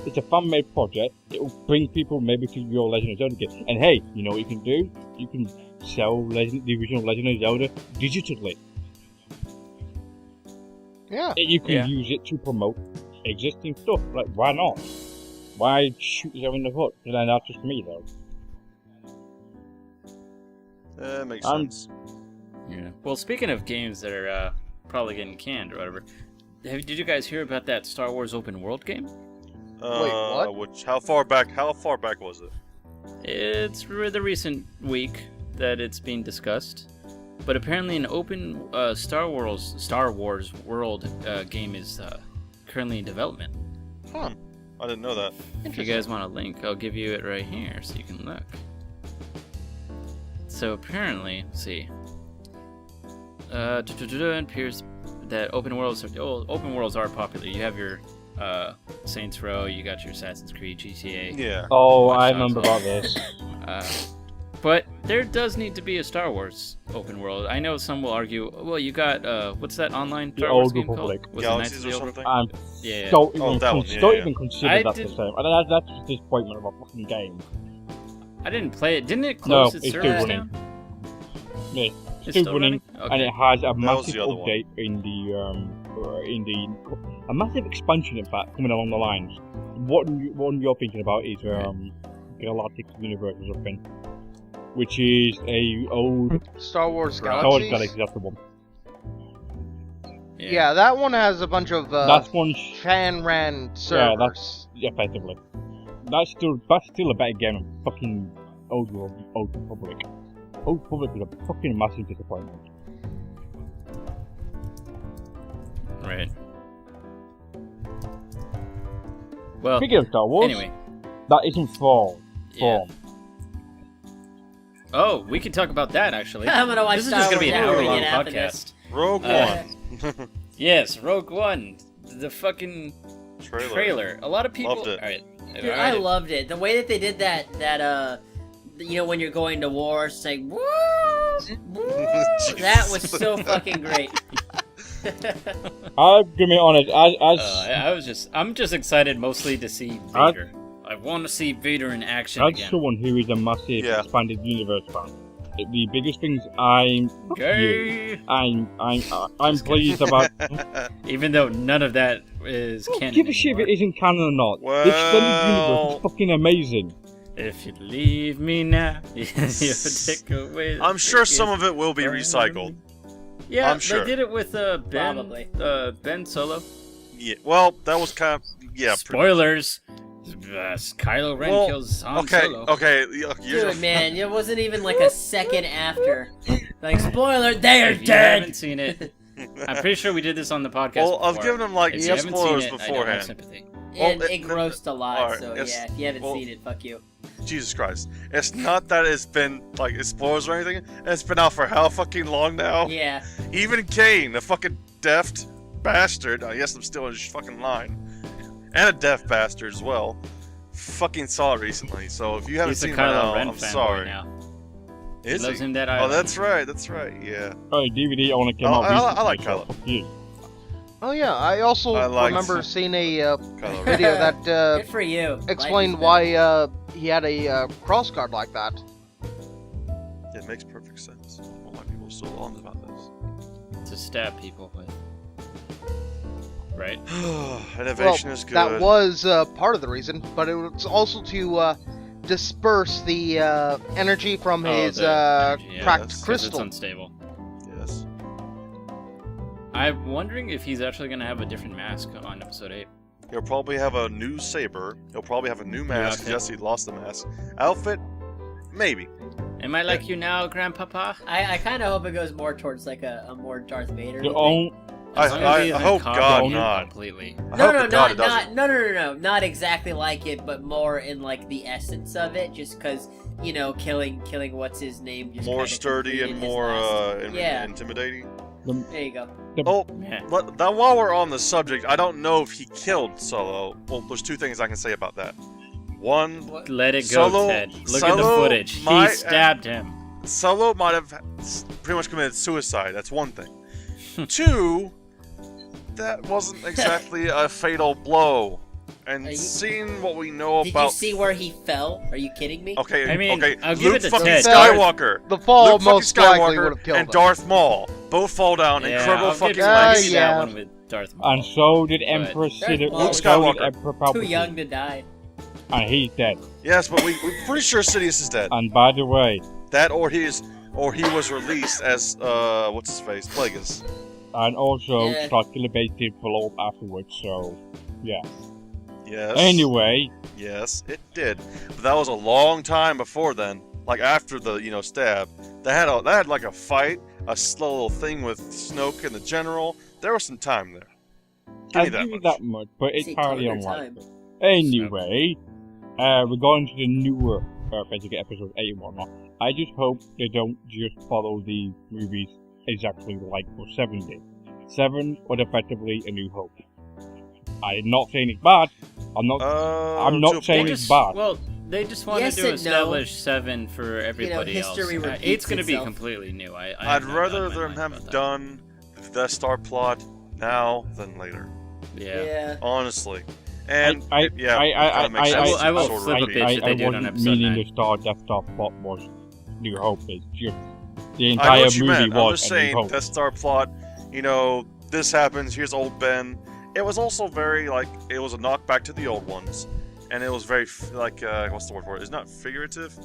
It's a fan-made project. It will bring people maybe to your Legend of Zelda game. And hey, you know what you can do? You can sell the original Legend of Zelda digitally. Yeah. You can Yeah. use it to promote existing stuff. Like, why not? Why shoot yourself in the foot? And then that's just me, though. It makes I'm- sense. Yeah. Well, speaking of games that are probably getting canned or whatever, did you guys hear about that Star Wars open world game? what? Which? How far back was it? It's the recent week that it's being discussed, but apparently an open Star Wars world game is currently in development. I didn't know that. If you guys want a link, I'll give you it right here so you can look. So apparently, let's see. It appears that open worlds are popular. You have your Saints Row, you got your Assassin's Creed, GTA. Yeah. Oh, Watch I Dogs remember about this. But there does need to be a Star Wars open world. I know some will argue, well, you got what's that online The Star Wars Old game Republic. called? Was it Knights Galaxies of or the Old something? Republic? I'm Yeah. don't even, that one, don't yeah. even consider I that the did- same. That's just disappointment of a fucking game. I didn't play it. Didn't it close No, its it's still servers running. down? Yeah, It's still still running, running? and Okay. it has a was massive the other one. update a massive expansion, in fact, coming along the lines. One you're thinking about is Galactic Universe or something, which is a old Star Wars Star Wars Galaxies. Galaxy. That's the one. Yeah, that one has a bunch of That's one. fan-ran Yeah, servers. Effectively. That's still a better game than fucking Old Republic. Old Republic is a fucking massive disappointment. Right. Well, Speaking of Star Wars, anyway. that isn't form. Yeah. Oh, we can talk about that, actually. I'm gonna watch This is Star just going to be Wars an after we hour-long get after this. podcast. Rogue One. Yes, Rogue One. The fucking trailer. A lot of people... Loved it. Alright. Dude, I loved it. The way that they did that, you know, when you're going to war, it's like, woo, woo. That was so fucking great. I'm gonna be honest, I'm just excited mostly to see Vader. I want to see Vader in action as again. someone who is a massive expanded universe fan, the biggest things I'm pleased about. Even though none of that is canon. Give a shit if it isn't canon or not. Well- The extended universe is fucking amazing. If you leave me now, you take away. I'm sure some of it will be recycled. Yeah, I'm sure. they did it with Ben. Probably. Ben Solo. Yeah. Well, that was kind of Spoilers. Kylo Ren kills Han Solo. Okay. Dude, man, it wasn't even like a second after. Like, spoiler, they are If you dead! haven't seen it, I'm pretty sure we did this on the podcast. Well, before. I've given them like If you haven't spoilers seen it, I don't have beforehand. sympathy. And Well, it grossed a lot, alright, so it's- yeah, if you haven't well- seen it, fuck you. Jesus Christ! It's not that it's been like it's spoilers or anything. It's been out for how fucking long now? Yeah. Even Kane, the fucking deft bastard. I guess I'm still in his fucking line. And a deaf bastard as well. Fucking saw it recently. So if you haven't He's a seen it by Kylo now, Ren I'm fanboy sorry. now. Is he loves he? him that Oh, island. that's right. That's right. Yeah. Oh, DVD only came Oh, out I recently, like so Kylo. fuck you. Oh yeah, I also I liked remember seeing a Kylo Ren. video that Good for you. explained Life is why he had a cross guard like that. It makes perfect sense. I don't know why people are so on about this. To stab people with. Right. Innovation well, is good. that was part of the reason, but it was also to disperse the energy from his the energy, yeah, cracked that's 'cause Because it's crystal. unstable. Yes. I'm wondering if he's actually going to have a different mask on episode 8. He'll probably have a new saber. He'll probably have a new mask. outfit. Yes, he lost the mask. Outfit? Maybe. Am I like you now, Grandpapa? I kind of hope it goes more towards like a more Darth Vader. The thing. only, As long as he I isn't hope cobbling God it not. completely. I No, hope no, to God it doesn't. no, not exactly like it, but more in like the essence of it, just because you know, killing what's his name, just More kinda sturdy and completed his more last- yeah. intimidating. There you go. Oh, Yeah. but now while we're on the subject, I don't know if he killed Solo. Well, there's two things I can say about that. One, What? Let it go, Solo- Ted. Look at the Solo footage. might- He stabbed him. Solo might have pretty much committed suicide. That's one thing. Two, that wasn't exactly a fatal blow. And Are you- seeing what we know Did about... you see where he fell? Are you kidding me? Okay, I mean, okay. I'll give Luke it to fucking Ted. Skywalker. The fall Luke fucking most likely Skywalker would have killed and him. Darth Maul both fall down. Yeah, Incredible I'll fucking give you, I'll legs. give you yeah. that one with Darth Maul. and so did But- Emperor Sid, Luke so Skywalker. did Emperor Too Palpatine, young to die. and he's dead. Yes, but we're pretty sure Sidious is dead. And by the way, That or he was released as what's his face, Plagueis. and also Yeah. Dracula did follow up afterwards, so yeah. Yes. Anyway, Yes, it did. But that was a long time before then. Like after the stab, they had like a fight, a slow little thing with Snoke and the general. There was some time there. Give I'll me give you much. that much, but it's See, highly Conquer unlikely. Anyway, we're going to the newer basically episode 8 and whatnot. I just hope they don't just follow the movies exactly like what 7 did. 7 was effectively A New Hope. I'm not saying it's bad. I'm not To a saying point. it's bad. Well, they just wanted Yes to and no. establish 7 for everybody history else. repeats 8's going to be itself. completely new. I I'd have no doubt rather in my them mind have about that. done the Death Star plot now than later. Yeah. Yeah. Honestly. And I will sort of flip a repeat. bitch if they do it on wasn't episode meaning 9. the Star Death Star plot was New Hope. It's just the I know entire what you movie meant. I'm was just A New saying, Hope. Death Star plot, this happens, here's old Ben. It was also very, it was a knockback to the old ones. And it was very, what's the word for it? It's not figurative?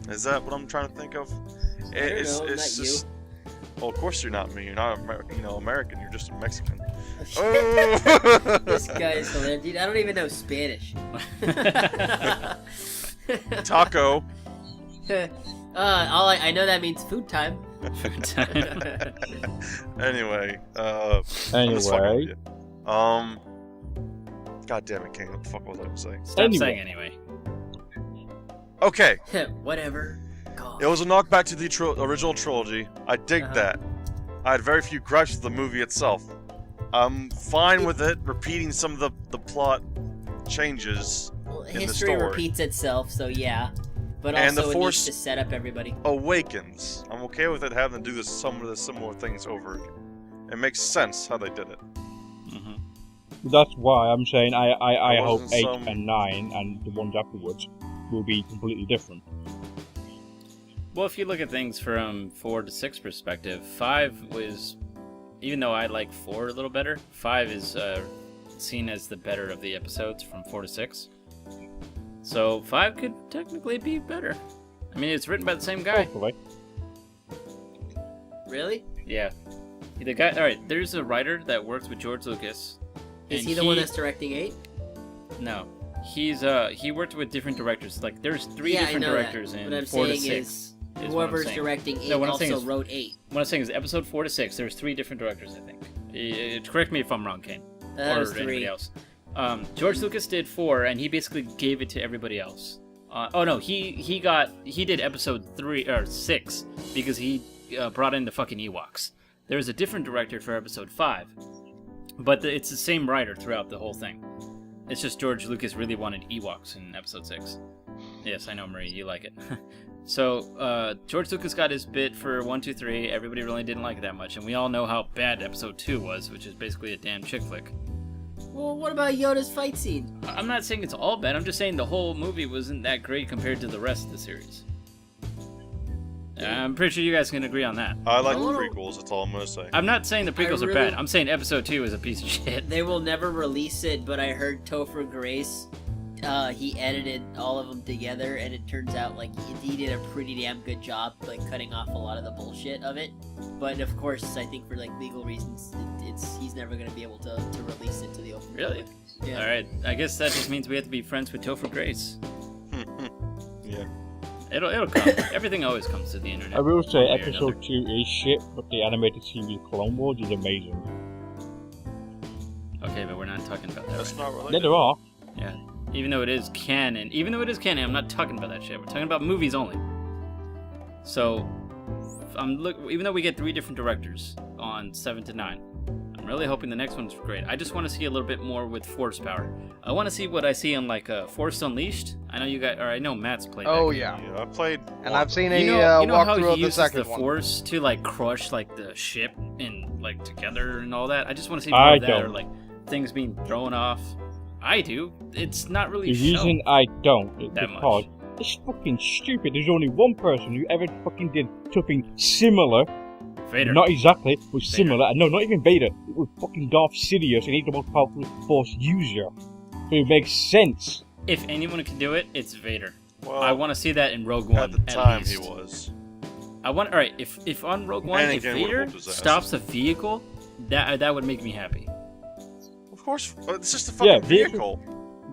Is that what I'm trying to think of? It's know, not just... Well, of course you're not me. You're not, American. You're just a Mexican. Oh! This guy is hilarious. Dude, I don't even know Spanish. Taco. I know that means food time. Food time. Anyway, I'm just fucking with you. God damn it, Kane. What the fuck was I going to say? Stop saying anyway. Okay. Whatever. God. It was a knockback to the original trilogy. I dig that. I had very few gripes with the movie itself. I'm fine with it repeating some of the plot changes Well, in the history story. repeats itself, so yeah. But And also the it Force- needs to set up everybody. Awakens. I'm okay with it having to do some of the similar things over again. It makes sense how they did it. That's why I'm saying I There hope wasn't 8 some- and 9 and the ones afterwards will be completely different. Well, if you look at things from 4 to 6 perspective, 5 was, even though I like 4 a little better, 5 is seen as the better of the episodes from 4 to 6. So 5 could technically be better. I mean, it's written by the same guy. Hopefully. Really? Yeah. The guy. All right. There's a writer that works with George Lucas. Is and he the one that's directing 8? No. He worked with different directors. Like there's 3 Yeah, I different know that. directors in What I'm 4 to saying 6. is what I'm whoever's saying. directing 8 No, what I'm saying also is- wrote 8. What I'm saying is episode 4 to 6. There's 3 different directors, I think. Correct me if I'm wrong, Kane. That or was anybody 3. else. George Lucas did 4, and he basically gave it to everybody else. Oh no, he did episode 3 or 6 because he brought in the fucking Ewoks. There was a different director for episode 5, but it's the same writer throughout the whole thing. It's just George Lucas really wanted Ewoks in episode 6. Yes, I know, Marie, you like it. So George Lucas got his bit for 1, 2, 3. Everybody really didn't like it that much, and we all know how bad episode 2 was, which is basically a damn chick flick. Well, what about Yoda's fight scene? I'm not saying it's all bad. I'm just saying the whole movie wasn't that great compared to the rest of the series. I'm pretty sure you guys can agree on that. I like the Oh. prequels, that's all I'm gonna say. I'm not saying the prequels are really- bad. I'm saying episode 2 is a piece of shit. They will never release it, but I heard Topher Grace, he edited all of them together, and it turns out like he did a pretty damn good job, like cutting off a lot of the bullshit of it. But of course, I think for like legal reasons, he's never gonna be able to release it to the open Really? public. Yeah. Alright, I guess that just means we have to be friends with Topher Grace. Yeah. It'll come. Everything always comes to the internet. I will say one way or episode another. 2 is shit, but the animated series Clone Wars is amazing. Okay, but we're not talking about that That's right not Yeah, related. there are. now. Yeah. Even though it is canon, I'm not talking about that shit. We're talking about movies only. So, even though we get 3 different directors on 7 to 9, I'm really hoping the next one's great. I just want to see a little bit more with Force power. I want to see what I see on like Force Unleashed. I know Matt's played. Oh that game. yeah, Yeah, I played. and one. I've seen a You know how walkthrough of he the uses second the one. Force to like crush like the ship and like together and all that. I just want to see I more of that, or don't. like things being thrown off. I do. It's not really The shown. reason I don't is that because it's fucking stupid. There's only one person who ever fucking did something similar. Vader. Not exactly, but Vader. similar. No, not even Vader. It was fucking Darth Sidious, and he's the most powerful Force user. So it makes sense. If anyone can do it, it's Vader. Well, I want to see that in Rogue One. at the time least. he was. I want. All right, if on Rogue One, if Anakin would've Vader whooped his ass. stops a vehicle, that would make me happy. Of course, it's just a fucking Yeah, vehicle.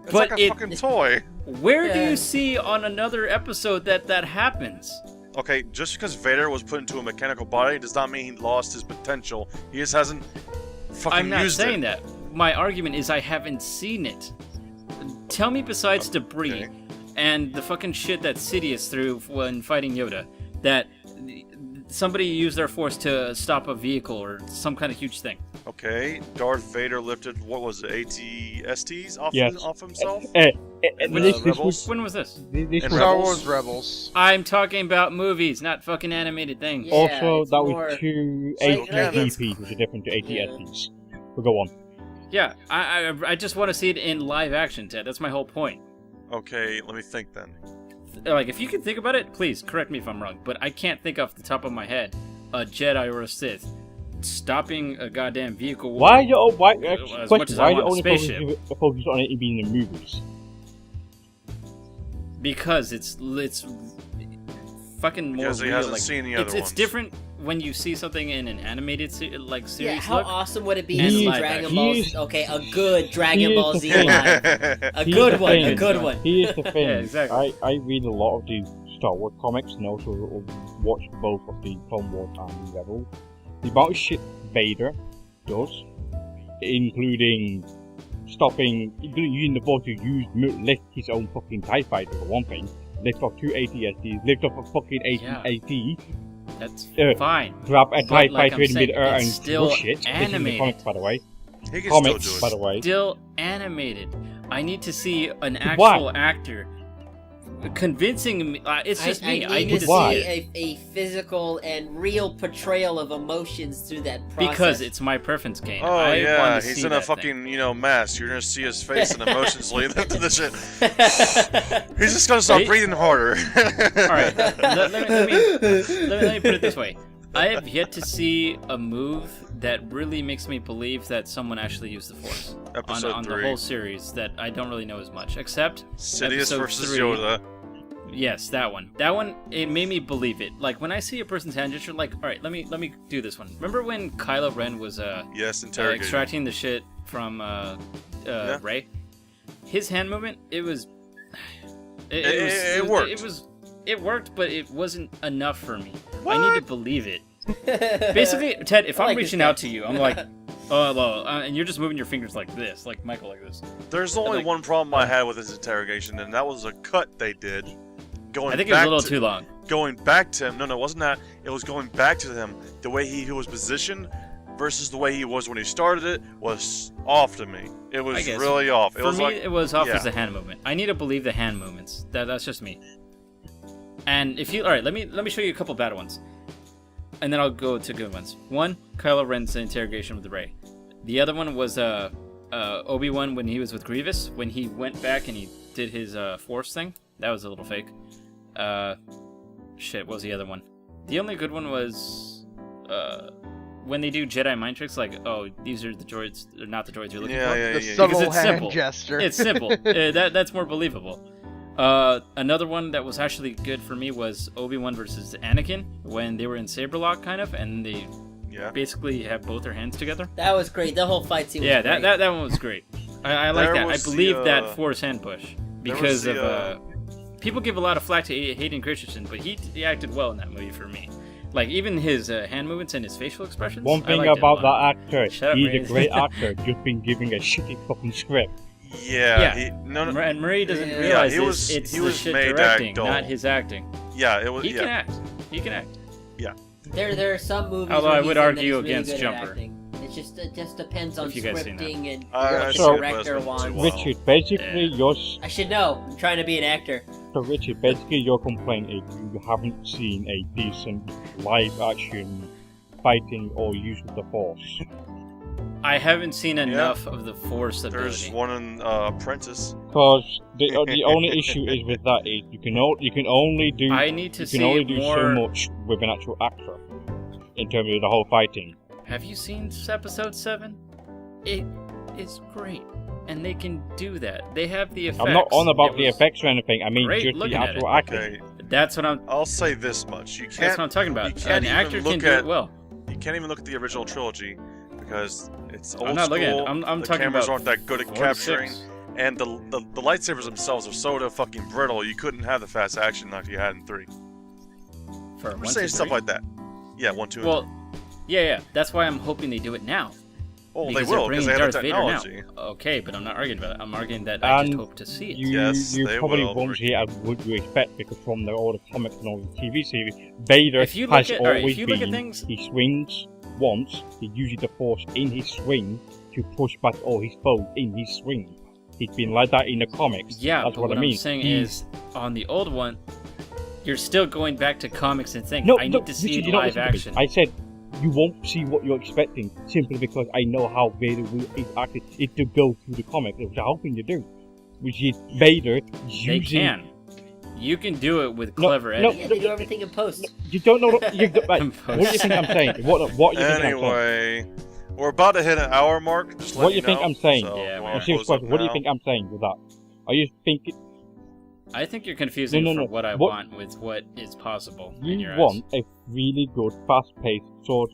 It's But like a it- fucking toy. Where do Yeah. you see on another episode that happens? Okay, just because Vader was put into a mechanical body does not mean he lost his potential. He just hasn't fucking I'm not used saying it. that. My argument is I haven't seen it. Tell me besides debris Okay. and the fucking shit that Sidious threw when fighting Yoda, that somebody used their force to stop a vehicle or some kind of huge thing. Okay, Darth Vader lifted, what was it, AT-STs off, Yes. off himself? When This was was- when was this? This And was Star Rebels? Wars Rebels. I'm talking about movies, not fucking animated things. Yeah, also, it's that more- was 2 like- AT-EPs, which are different to AT-SPs. But go on. Yeah, I just want to see it in live action, Ted. That's my whole point. Okay, let me think then. Like, if you can think about it, please correct me if I'm wrong, but I can't think off the top of my head a Jedi or a Sith stopping a goddamn vehicle. Why you why As question, much as why I you want a only spaceship. focus on it being in the movies? Because it's fucking more Because he real. hasn't Like, seen the it's other ones. different when you see something in an animated series. Yeah, how look. awesome would it be And to see live Dragon action. Ball He Z? is- Okay, a good Dragon he is Ball the Z thing. live. A He is good the one, a thing. good one. Here's the thing. Yeah, exactly. I read a lot of these Star Wars comics and also watched both of the Clone Wars and Rebels, the amount of shit Vader does, including using the Force to lift his own fucking TIE fighter for one thing, lift off 2 AT-STs, lift off a fucking AT, That's fine. grab a TIE Like fighter I'm in saying, mid-air and it's still crush it. This is in the comics, by the way. He can Comics, still by do the way. Still animated. I need to see an actual actor convincing me. It's just me. I need to see a physical and real portrayal of emotions through that process. because it's my preference, Kane. Oh I yeah, want to he's see in a that fucking thing. mask. You're gonna see his face and emotions leading up to the shit. He's just gonna start breathing harder. All right, let me put it this way. I have yet to see a move that really makes me believe that someone actually used the Force Episode on 3. the whole series that I don't really know as much, except Sidious episode versus 3. Yoda. Yes, that one. That one, it made me believe it. Like when I see a person's hand gesture, like, all right, let me do this one. Remember when Kylo Ren was Yes, interrogating. extracting the shit from Rey? His hand movement, it worked. It worked, but it wasn't enough for me. What? I need to believe it. Basically, Ted, if I'm like reaching this out to you, I'm like, oh, well, and you're just moving your fingers like this, like Michael, like this. There's only like- one problem I had with his interrogation, and that was a cut they did. Going I think it was back a little to, too long. Going back to him. No, it wasn't that. It was going back to him. The way he was positioned versus the way he was when he started it was off to me. It I was guess. really off. It For was me, like it was off yeah. as the hand movement. I need to believe the hand movements. That's just me. And if you, all right, let me show you a couple bad ones, and then I'll go to good ones. One, Kylo Ren's interrogation with Rey. The other one was Obi-Wan when he was with Grievous, when he went back and he did his Force thing. That was a little fake. Shit, what was the other one? The only good one was when they do Jedi mind tricks, like, oh, these are the droids, they're not the droids you're looking for. The Because subtle it's hand simple. gesture. It's simple. That's more believable. Another one that was actually good for me was Obi-Wan versus Anakin when they were in Saberlock, kind of, and they basically have both their hands together. That was great. The whole fight scene was Yeah, great. that one was great. I like There that. I was believe the, that Force hand push because the, of people give a lot of flack to Hayden Christensen, but he acted well in that movie for me. Like even his hand movements and his facial expressions. One I thing liked it a about lot. that actor, Shut up, he's Marie. a great actor, just been giving a shitty fucking script. Yeah. Yeah. And Murray doesn't Yeah, realize he was- it's he the was shit made directing, act dull. not his acting. Yeah, it was. He yeah. can act. He can act. There are some movies. Although where I he's would in that argue he's really against good at Jumper. acting. It just depends on If you guys seen that. scripting and I what see the it, but director it's been wants. too long. Richard, basically, Yeah. I should know. I'm trying to be an actor. your complaint is you haven't seen a decent live-action fighting or use of the Force. I haven't seen enough of the Force ability. There's one in Apprentice. Because the only issue is with that is you can only do I need to you see can only do more. so much with an actual actor in terms of the whole fighting. Have you seen episode 7? It is great, and they can do that. They have the effects. I'm not on about It the was effects or anything. I mean great just the looking at actual it. acting. Okay, That's what I'm. I'll say this much: you That's can't what I'm talking about. you can't An even actor look can do at- it well. you can't even look at the original trilogy because it's old I'm not school. looking at it. I'm the talking cameras about aren't that good at 4 to capturing, 6. and the lightsabers themselves are so fucking brittle. You couldn't have the fast action like you had in 3. For I'm 1, saying 2, stuff 3. like that. Yeah, 1, 2, and Well, yeah. That's why I'm hoping they do it now. 3. Oh, they Because will they're because bringing they have Darth the Vader now. technology. Okay, but I'm not arguing about it. I'm arguing that I just And hope to see it. Yes, you they probably will, won't Ricky. see it as would you expect because from all the comics and all the TV series, Vader If you look has at- alright, if always you look at been. things- He swings once. He uses the Force in his swing to push back all his foes in his swing. He's been like that in the comics. Yeah, that's but what what I mean. I'm saying He's- is, on the old one, you're still going back to comics and saying, no, I no, need to see Richard, it you're not live listening to me. action. I said you won't see what you're expecting simply because I know how Vader is acting. It's to go through the comics, which I'm hoping to do, which is Vader They using. can. You can do it with No, clever no, editing. Yeah, they do everything in post. You don't know. Right, what do you think I'm saying? What do you think I'm saying? Anyway, we're about to hit an hour mark. Just What let do you think know, I'm saying? so Yeah, we'll man. No, serious close up question. What do you now. think I'm saying with that? Are you thinking I think you're confusing No, for no. what I What- want with what is possible in you your want eyes. a really good, fast-paced sword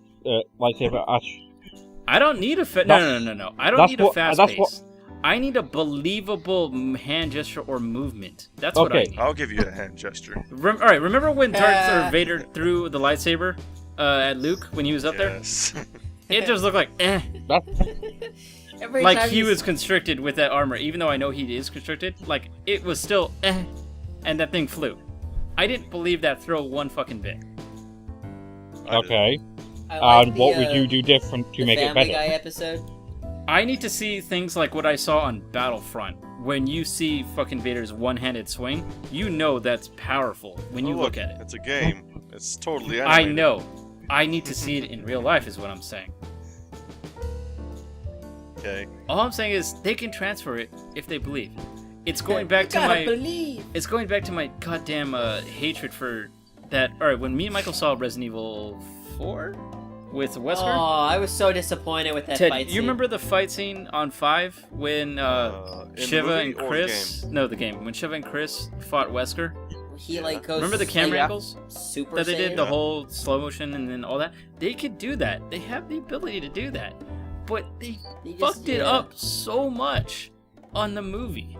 lightsaber ash? I don't need a no. I don't that's need a what- fast that's pace. what- I need a believable hand gesture or movement. That's what I Okay. need. I'll give you a hand gesture. All right, remember when Darth Vader threw the lightsaber at Luke when he was up there? Yes. It just looked like Every like time he you was constricted with that armor. Even though I know he is constricted, like it was still and that thing flew. I didn't believe that throw one fucking bit. Okay. I like And what the, would you do different to the make it Family better? Guy episode. I need to see things like what I saw on Battlefront. When you see fucking Vader's one-handed swing, you know that's powerful when you look at it. It's a game. It's totally I animated. know. I need to see it in real life is what I'm saying. Okay. All I'm saying is they can transfer it if they believe. It's going back to Gotta my believe. it's going back to my goddamn hatred for that. All right, when me and Michael saw Resident Evil 4 with Wesker, Oh, I was so disappointed with that Ted, fight you scene. remember the fight scene on 5 when In the Shiva movie and or the Chris? No, the game. When Shiva and Chris fought Wesker. He like goes. Remember the camera Yeah. angles Super that they did, Saiyan? the whole slow motion and then all that? They could do that. They have the ability to do that. But they He just- fucked it yeah. up so much on the movie.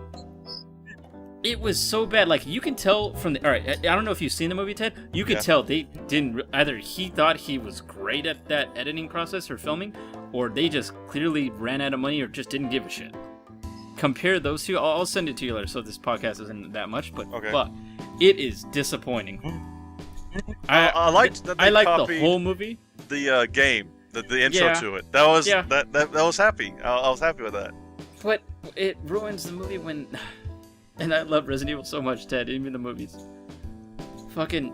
It was so bad. Like, you can tell from the... Alright, I don't know if you've seen the movie, Ted. You could Yeah. tell they didn't... Either he thought he was great at that editing process or filming, or they just clearly ran out of money or just didn't give a shit. Compare those two. I'll send it to you later so this podcast isn't that much, but Okay. fuck. It is disappointing. I liked that they I liked the copied whole movie. the game, the intro Yeah. to it. That was Yeah. that was happy. I was happy with that. But it ruins the movie when... And I love Resident Evil so much, Ted, even the movies. Fucking...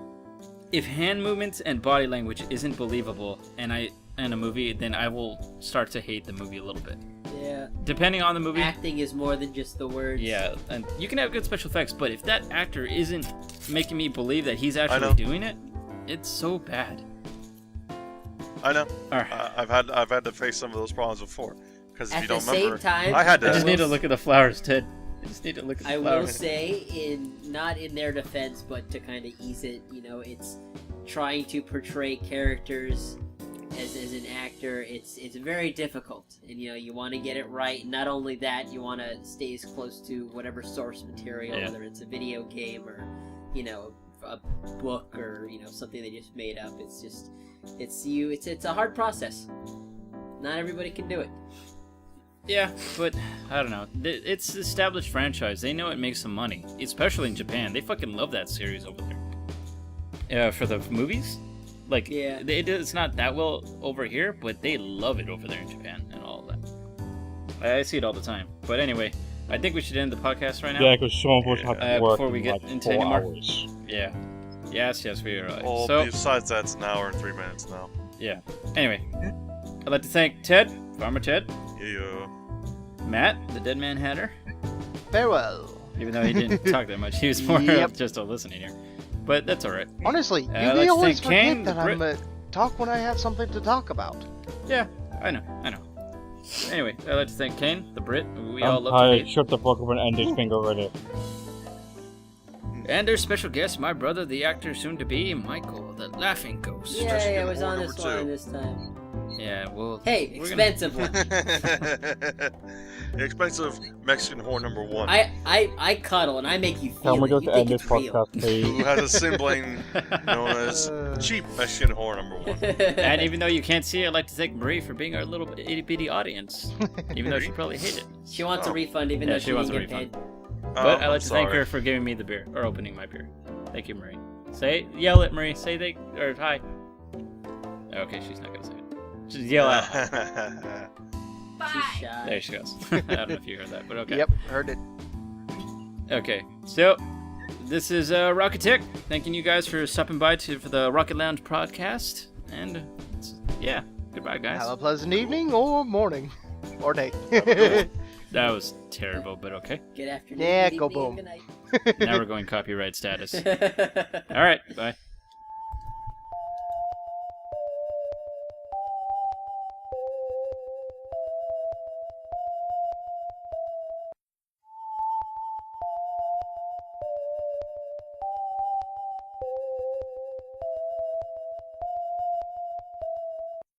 If hand movements and body language isn't believable in a movie, then I will start to hate the movie a little bit. Yeah. Depending on the movie... Acting is more than just the words. Yeah, and you can have good special effects, but if that actor isn't making me believe that he's know. actually doing it, it's so bad. I know. Alright. I've had to face some of those problems before. Because if At you the don't same remember, time, I had I to. just need to look at the flowers, Ted. I just need to look at the I will flowers. say, not in their defense, but to kind of ease it, it's trying to portray characters as an actor. It's very difficult, and you want to get it right. Not only that, you want to stay as close to whatever source material, Yeah. whether it's a video game or a book or something they just made up. It's a hard process. Not everybody can do it. Yeah, but I don't know. It's an established franchise. They know it makes some money, especially in Japan. They fucking love that series over there. For the movies, like Yeah. it's not that well over here, but they love it over there in Japan and all that. I see it all the time. But anyway, I think we should end the podcast right now. Yeah, because some of us have to work before we in get like into 4 any more- hours. Yeah. Yes, we are. Right. Well, So besides that, it's an hour and 3 minutes now. yeah. Anyway, I'd like to thank Ted, Farmer Ted, Yeah. Matt, the Deadman Hatter. Farewell. Even though he didn't talk that much, he was more Yep. of just a listening here. But that's all right. Honestly, you I'd like may to always thank Kane, forget that the I'm talk when I have something to talk about. Yeah, I know. Anyway, I'd like to thank Kane, the Brit, who we all love to I hate. shut the fuck up and end this thing already. And our special guest, my brother, the actor soon-to-be, Michael, the Laughing Ghost. Yay, I was Or on number this one 2. this time. Yeah, well... Hey, we're gonna- expensive one. Expensive Mexican whore number 1. I cuddle and I make you Tell feel me it. to You end think this it's real. podcast, please. Who has a sibling known as cheap Mexican whore number 1. And even though you can't see it, I'd like to thank Marie for being our little itty-bitty audience. Even though she probably hated it. She wants a Oh. refund even Yeah, though she she wants didn't a get paid. But I'd I'm like to thank sorry. her for giving me the beer, or opening my beer. Thank you, Marie. Yell at Marie, or hi. Okay, she's not gonna say it. Just yell out. She's shy. There she goes. I don't know if you heard that, but okay. Yep, heard it. Okay, so this is Rockitech. Thanking you guys for stopping by for the Rocket Lounge podcast. And yeah, goodbye, guys. Have a pleasant evening or morning or day. That was terrible, but okay. Good afternoon. Yeah, good go evening, boom. and good night. Now we're going copyright status. All right, bye.